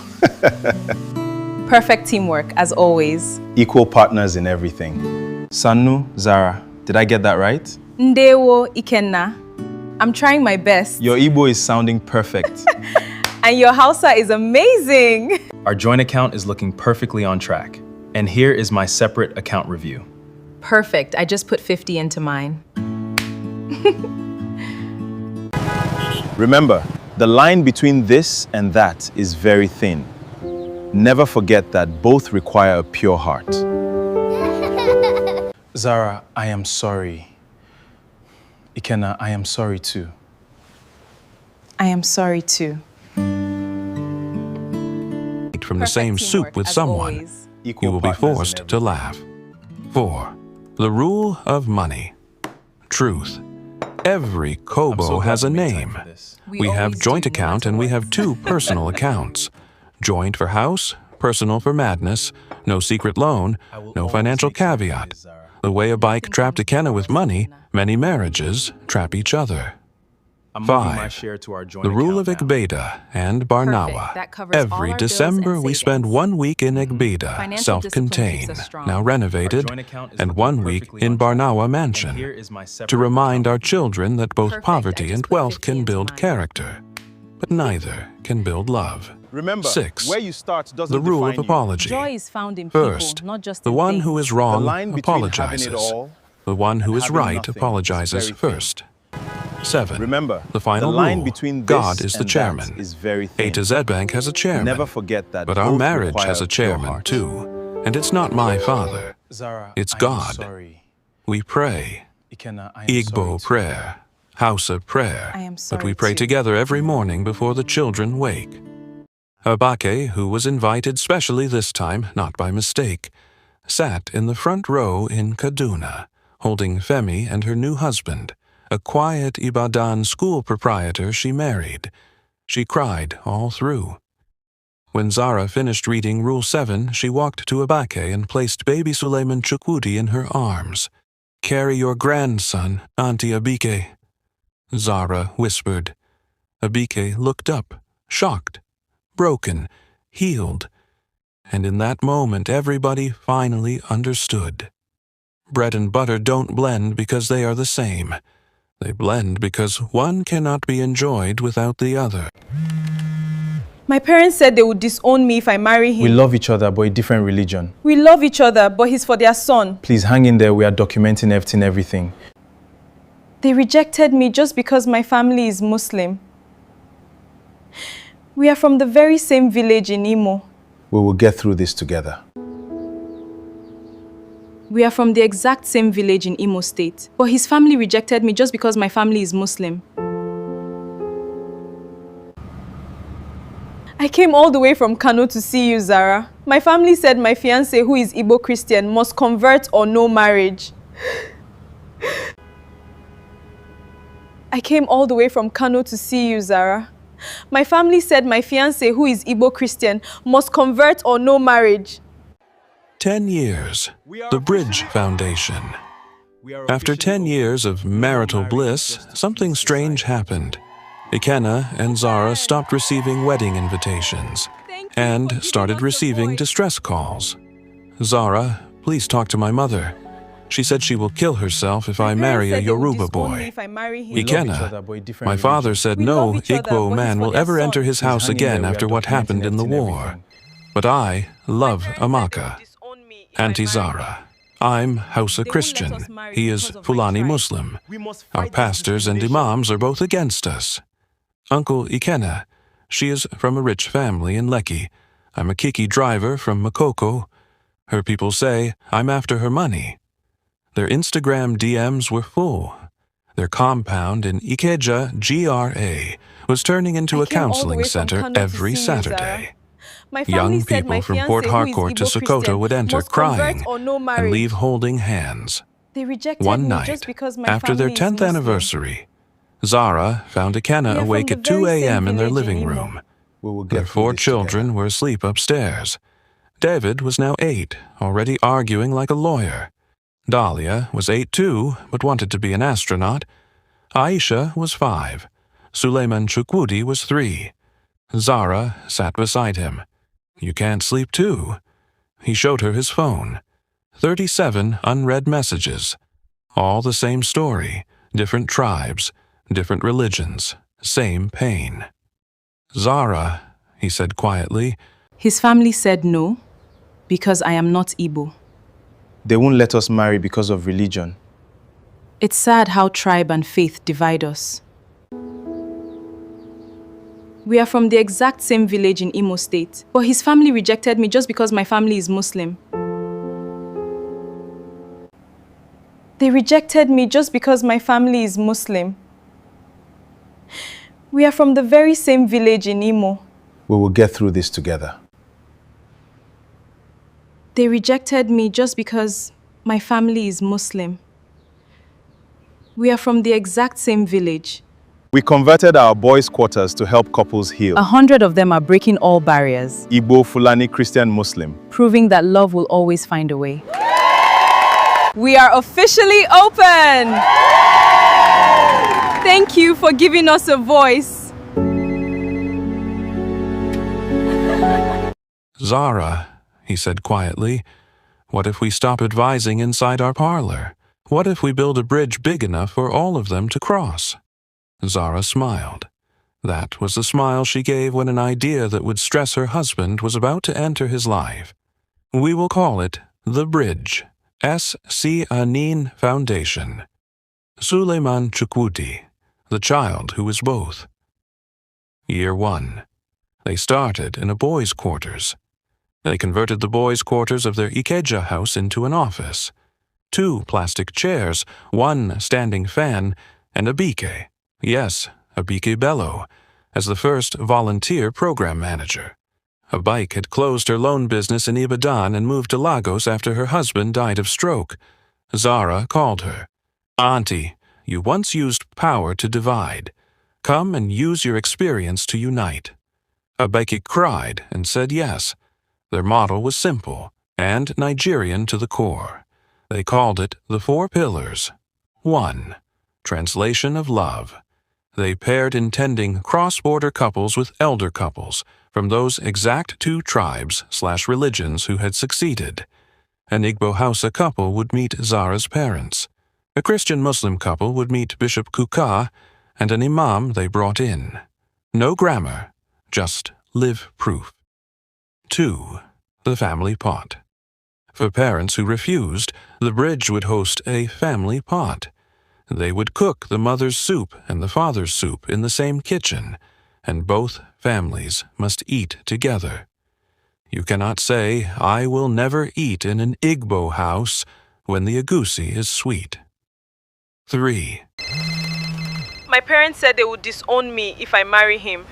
Perfect teamwork, as always. Equal partners in everything. Sanu, Zara. Did I get that right? Ndewo, Ikenna. I'm trying my best. Your Igbo is sounding perfect. And your Hausa is amazing. Our joint account is looking perfectly on track. And here is my separate account review. Perfect. I just put 50 into mine. Remember, the line between this and that is very thin. Never forget that both require a pure heart. Zara, I am sorry. Ikenna, I am sorry too. I am sorry too. From the same soup with someone, you will be forced to laugh. 4. The rule of money. Truth. Every kobo has a name. We have joint account and we have 2 personal accounts. Joint for house, personal for madness, no secret loan, no financial caveat. The way a bike trapped Ikenna with money, many marriages trap each other. 5. The rule of Egbeda and Barnawa. That covers all Every our bills December and we spend savings. 1 week in Egbeda, Financial discipline self-contained, keeps us strong. now renovated, and 1 week in Barnawa Mansion, to remind our children that both Perfect. poverty I and just put wealth 50 can into build mine. character, but neither can build love. Remember, 6. where you start doesn't The rule of define you. apology. Joy is found in people, First, not just the in one things. who is The wrong line between having apologizes. it all The one who and is having right nothing is apologizes very thin. first. 7. Remember, the final the line rule. between this God is the and that chairman. is very thin. A to Z Bank has a chairman. Never forget that But our both marriage require has a a pure chairman heart. too. And it's not my father. Zara, It's I am God. sorry. We pray. Ikenna, I am sorry Igbo too. prayer. Hausa prayer. I am But we sorry pray too. together every morning before the children wake. Abake, who was invited specially this time, not by mistake, sat in the front row in Kaduna, holding Femi and her new husband, a quiet Ibadan school proprietor she married. She cried all through. When Zara finished reading Rule 7, she walked to Abake and placed baby Suleiman Chukwudi in her arms. "Carry your grandson, Auntie Abike," Zara whispered. Abike looked up, shocked, broken, healed, and in that moment everybody finally understood. Bread and butter don't blend because they are the same. They blend because one cannot be enjoyed without the other. My parents said they would disown me if I marry him. We love each other, but a different religion. We love each other, but he's for their son. Please hang in there. We are documenting everything. They rejected me just because my family is Muslim. We are from the very same village in Imo. We will get through this together. We are from the exact same village in Imo State. But his family rejected me just because my family is Muslim. I came all the way from Kano to see you, Zara. My family said my fiancé, who is Igbo Christian, must convert or no marriage. I came all the way from Kano to see you, Zara. My family said my fiancé, who is Igbo Christian, must convert or no marriage. 10 years. The Bridge Foundation. After 10 years of marital bliss, something strange happened. Ikenna and Zara stopped receiving wedding invitations and started receiving distress calls. "Zara, please talk to my mother. She said she will kill herself if I marry a Yoruba boy." Ikenna, "My father said no Igbo man will ever enter his house again after what happened in the war. But I love Amaka." Auntie Zara, "I'm Hausa Christian. He is Fulani Muslim. Our pastors and imams are both against us." Uncle Ikenna, "She is from a rich family in Lekki. I'm a Kiki driver from Makoko. Her people say I'm after her money." Their Instagram DMs were full. Their compound in Ikeja, GRA, was turning into a counseling center every Saturday. Young people from Port Harcourt to Sokoto would enter crying and leave holding hands. One night, after their 10th anniversary, Zara found Ikenna awake at 2 a.m. in their living room. Their 4 children were asleep upstairs. David was now 8, already arguing like a lawyer. Dahlia was 8 too, but wanted to be an astronaut. Aisha was 5. Suleiman Chukwudi was 3. Zara sat beside him. "You can't sleep too?" He showed her his phone. 37 unread messages. All the same story, different tribes, different religions, same pain. "Zara," he said quietly, His family said no. Because I am not Igbo. They won't let us marry because of religion. It's sad how tribe and faith divide us. We are from the exact same village in Imo State, but his family rejected me just because my family is Muslim. They rejected me just because my family is Muslim. We are from the very same village in Imo. We will get through this together. They rejected me just because my family is Muslim. We are from the exact same village. We converted our boys' quarters to help couples heal. 100 of them are breaking all barriers, Igbo, Fulani, Christian, Muslim. proving that love will always find a way. We are officially open! Thank you for giving us a voice. Zara, he said quietly, what if we stop advising inside our parlor? What if we build a bridge big enough for all of them to cross? Zara smiled. That was the smile she gave when an idea that would stress her husband was about to enter his life. We will call it The Bridge, S.C. Anin Foundation. Suleiman Chukwudi, the child who was both. Year 1. They started in a boys' quarters. They converted the boys' quarters of their Ikeja house into an office. 2 plastic chairs, 1 standing fan, and a bike. Yes, a bike bello, as the first volunteer program manager. A bike had closed her loan business in Ibadan and moved to Lagos after her husband died of stroke. Zara called her. Auntie, you once used power to divide. Come and use your experience to unite. Abeke cried and said yes. Their model was simple and Nigerian to the core. They called it the 4 Pillars. 1. Translation of love. They paired intending cross-border couples with elder couples from those exact 2 tribes/religions who had succeeded. An Igbo Hausa couple would meet Zara's parents. A Christian-Muslim couple would meet Bishop Kuka and an imam they brought in. No grammar, just live proof. 2. The family pot. For parents who refused, the bridge would host a family pot. They would cook the mother's soup and the father's soup in the same kitchen, and both families must eat together. You cannot say, I will never eat in an Igbo house when the egusi is sweet. 3. My parents said they would disown me if I marry him.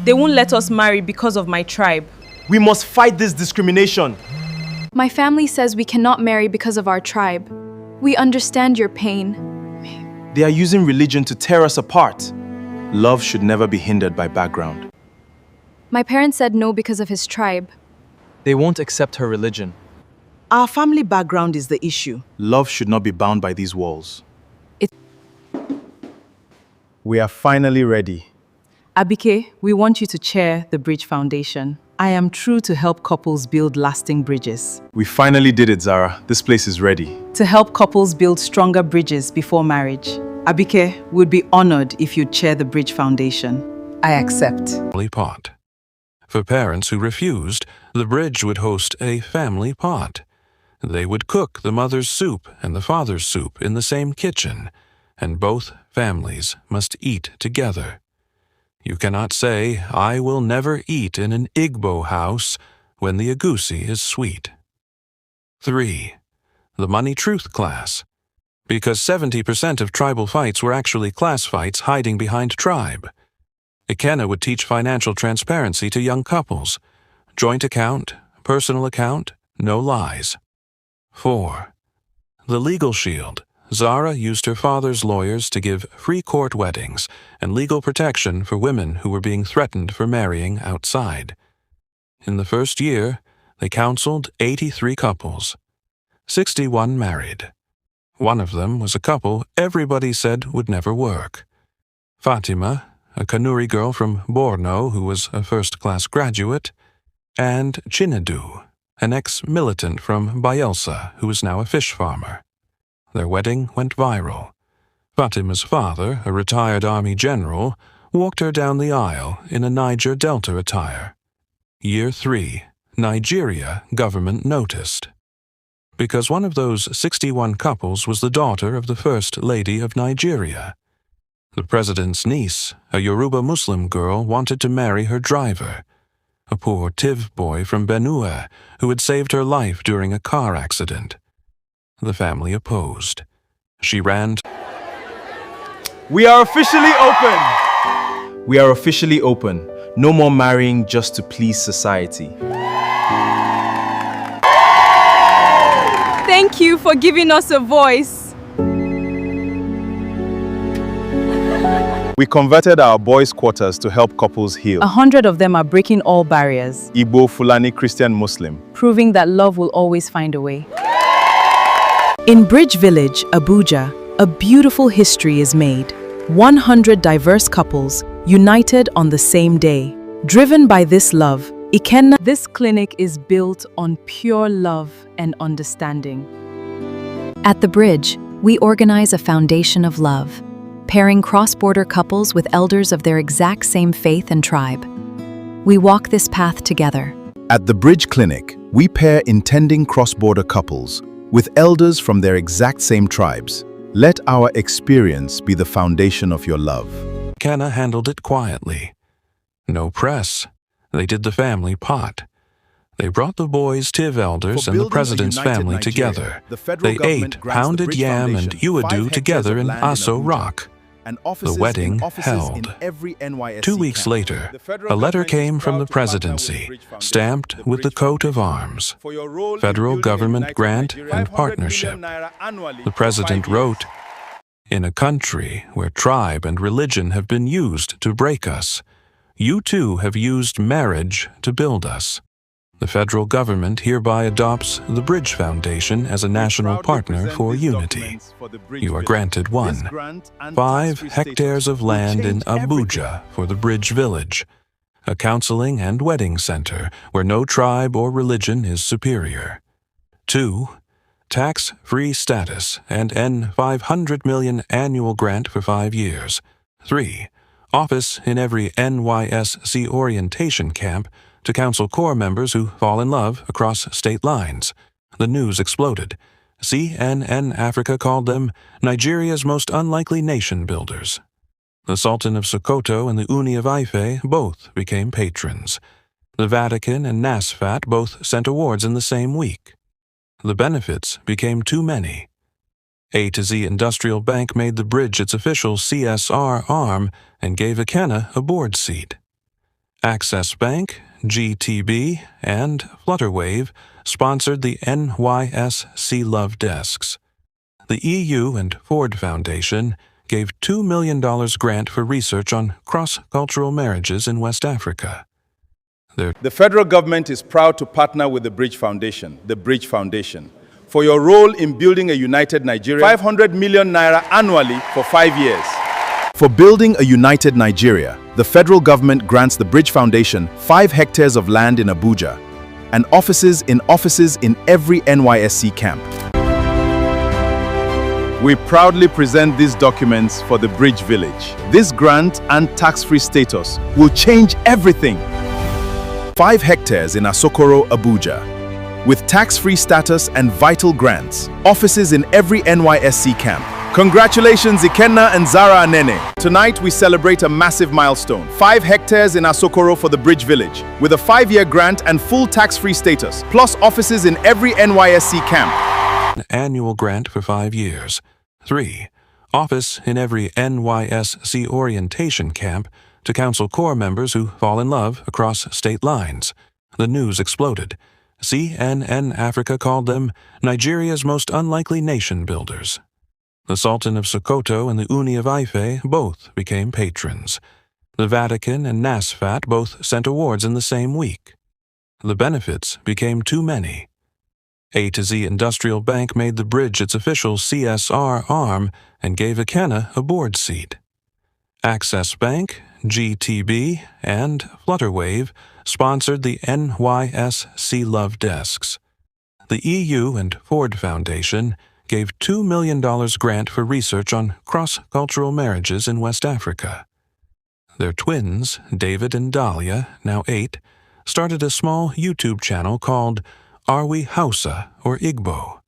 They won't let us marry because of my tribe. We must fight this discrimination. My family says we cannot marry because of our tribe. We understand your pain. They are using religion to tear us apart. Love should never be hindered by background. My parents said no because of his tribe. They won't accept her religion. Our family background is the issue. Love should not be bound by these walls. We are finally ready. Abike, we want you to chair the Bridge Foundation. I am true to help couples build lasting bridges. We finally did it, Zara. This place is ready. To help couples build stronger bridges before marriage. Abike, would be honored if you'd chair the Bridge Foundation. I accept. Family pot. For parents who refused, the bridge would host a family pot. They would cook the mother's soup and the father's soup in the same kitchen, and both families must eat together. You cannot say, I will never eat in an Igbo house when the egusi is sweet. 3. The Money Truth Class. Because 70% of tribal fights were actually class fights hiding behind tribe. Ikenna would teach financial transparency to young couples. Joint account, personal account, no lies. 4. The Legal Shield. Zara used her father's lawyers to give free court weddings and legal protection for women who were being threatened for marrying outside. In the first year, they counseled 83 couples. 61 married. One of them was a couple everybody said would never work. Fatima, a Kanuri girl from Borno who was a first-class graduate, and Chinedu, an ex-militant from Bayelsa who is now a fish farmer. Their wedding went viral. Fatima's father, a retired army general, walked her down the aisle in a Niger Delta attire. Year 3. Nigeria government noticed. Because one of those 61 couples was the daughter of the First Lady of Nigeria. The president's niece, a Yoruba Muslim girl, wanted to marry her driver, a poor Tiv boy from Benue who had saved her life during a car accident. The family opposed. She ran. We are officially open! We are officially open. No more marrying just to please society. Thank you for giving us a voice. We converted our boys' quarters to help couples heal. 100 of them are breaking all barriers, Igbo, Fulani, Christian, Muslim. proving that love will always find a way. In Bridge Village, Abuja, a beautiful history is made. 100 diverse couples united on the same day. Driven by this love, Ikenna. This clinic is built on pure love and understanding. At the Bridge, we organize a foundation of love, pairing cross-border couples with elders of their exact same faith and tribe. We walk this path together. At the Bridge Clinic, we pair intending cross-border couples with elders from their exact same tribes. Let our experience be the foundation of your love. Kenna handled it quietly. No press. They did the family pot. They brought the boys' Tiv elders and the president's family together. They ate pounded yam and uadu together in Aso Rock. The wedding held. 2 weeks later, a letter came from the presidency, stamped with the coat of arms, federal government grant and partnership. The president wrote, "In a country where tribe and religion have been used to break us, you too have used marriage to build us. The federal government hereby adopts the Bridge Foundation as a national partner for unity. You are granted 5 hectares of land in Abuja for the Bridge Village, a counseling and wedding center where no tribe or religion is superior. 2, tax-free status and N$500 million annual grant for 5 years. 3, office in every NYSC orientation camp to counsel Corps members who fall in love across state lines." The news exploded. CNN Africa called them Nigeria's most unlikely nation builders. The Sultan of Sokoto and the Uni of Ife both became patrons. The Vatican and NASFAT both sent awards in the same week. The benefits became too many. A to Z Industrial Bank made the Bridge its official CSR arm and gave Ikenna a board seat. Access Bank, GTB, and Flutterwave sponsored the NYSC Love Desks. The EU and Ford Foundation gave $2 million grant for research on cross-cultural marriages in West Africa. The federal government is proud to partner with the Bridge Foundation, for your role in building a united Nigeria. 500 million naira annually for 5 years. For building a united Nigeria, the federal government grants the Bridge Foundation 5 hectares of land in Abuja and offices in every NYSC camp. We proudly present these documents for the Bridge Village. This grant and tax-free status will change everything. 5 hectares in Asokoro, Abuja, with tax-free status and vital grants. Offices in every NYSC camp. Congratulations, Ikenna and Zara Anene. Tonight we celebrate a massive milestone. 5 hectares in Asokoro for the Bridge Village, with a 5-year grant and full tax-free status, plus offices in every NYSC camp. An annual grant for 5 years. 3, office in every NYSC orientation camp to counsel Corps members who fall in love across state lines. The news exploded. CNN Africa called them Nigeria's most unlikely nation builders. The Sultan of Sokoto and the Uni of Ife both became patrons. The Vatican and NASFAT both sent awards in the same week. The benefits became too many. A to Z Industrial Bank made the Bridge its official CSR arm and gave Ikenna a board seat. Access Bank, GTB, and Flutterwave sponsored the NYSC Love Desks. The EU and Ford Foundation gave $2 million grant for research on cross-cultural marriages in West Africa. Their twins, David and Dahlia, now 8, started a small YouTube channel called Are We Hausa or Igbo,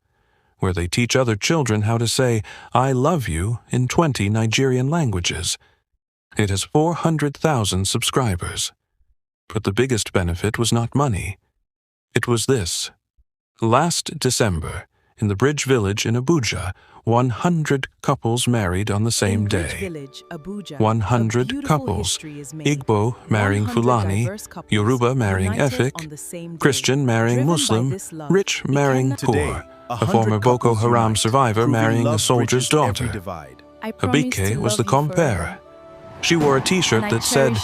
where they teach other children how to say I love you in 20 Nigerian languages. It has 400,000 subscribers. But the biggest benefit was not money. It was this. Last December, in the Bridge Village in Abuja, 100 couples married on the same day. 100 couples, Igbo marrying Fulani, Yoruba marrying Efik, Christian marrying Muslim, rich marrying poor, a former Boko Haram survivor marrying a soldier's daughter. Abike was the compere. She wore a t-shirt that said,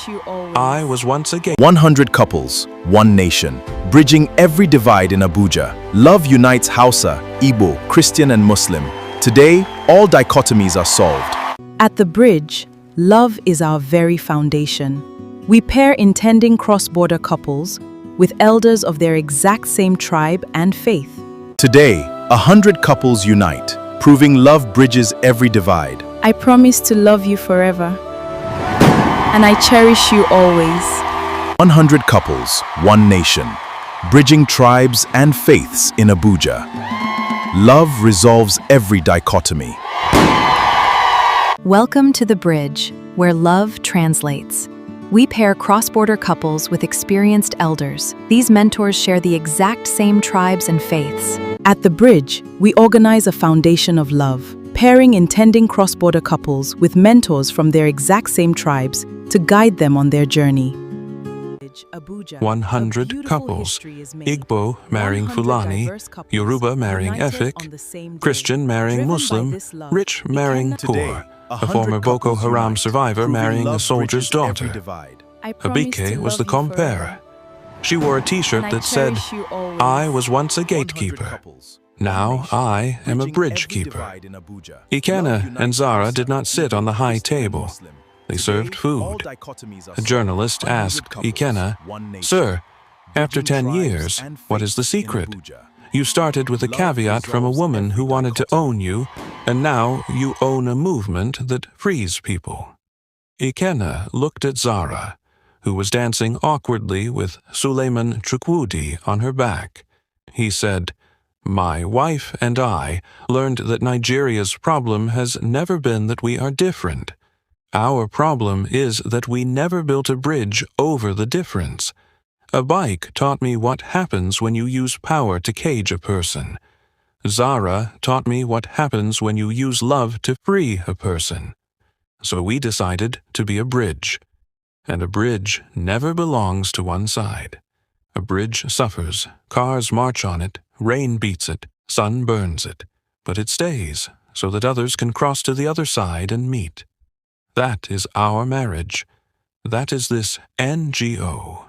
I was once again. 100 couples, one nation, bridging every divide in Abuja. Love unites Hausa, Igbo, Christian and Muslim. Today, all dichotomies are solved. At the bridge, love is our very foundation. We pair intending cross-border couples with elders of their exact same tribe and faith. Today, 100 couples unite, proving love bridges every divide. I promise to love you forever, and I cherish you always. 100 couples, one nation, bridging tribes and faiths in Abuja. Love resolves every dichotomy. Welcome to the bridge, where love translates. We pair cross-border couples with experienced elders. These mentors share the exact same tribes and faiths. At the bridge, we organize a foundation of love, pairing intending cross-border couples with mentors from their exact same tribes to guide them on their journey. 100 couples, Igbo marrying Fulani, Yoruba marrying Efik, Christian marrying Muslim, rich marrying poor, a former Boko Haram survivor marrying a soldier's daughter. Abike was the compere. She wore a t-shirt that said, I was once a gatekeeper. Now I am a bridge keeper. Ikenna and Zara did not sit on the high table. They served food. A journalist asked Ikenna, Sir, after 10 years, what is the secret? You started with a caveat from a woman who wanted to own you, and now you own a movement that frees people. Ikenna looked at Zara, who was dancing awkwardly with Suleiman Chukwudi on her back. He said, My wife and I learned that Nigeria's problem has never been that we are different. Our problem is that we never built a bridge over the difference. A bike taught me what happens when you use power to cage a person. Zara taught me what happens when you use love to free a person. So we decided to be a bridge. And a bridge never belongs to one side. A bridge suffers, cars march on it, rain beats it, sun burns it. But it stays, so that others can cross to the other side and meet. That is our marriage. That is this NGO.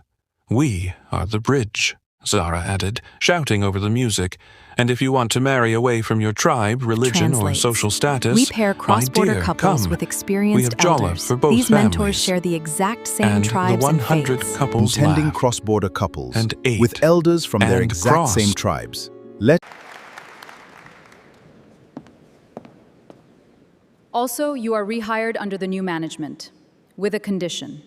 We are the bridge, Zara added, shouting over the music. And if you want to marry away from your tribe, religion, or social status, we pair cross-border couples come. with experienced we have elders. For both These families. mentors share the exact same and tribes the 100 and faiths. couples Intending laugh. cross-border couples And ate. with elders from their And exact crossed. same tribes. Let Also, you are rehired under the new management, with a condition.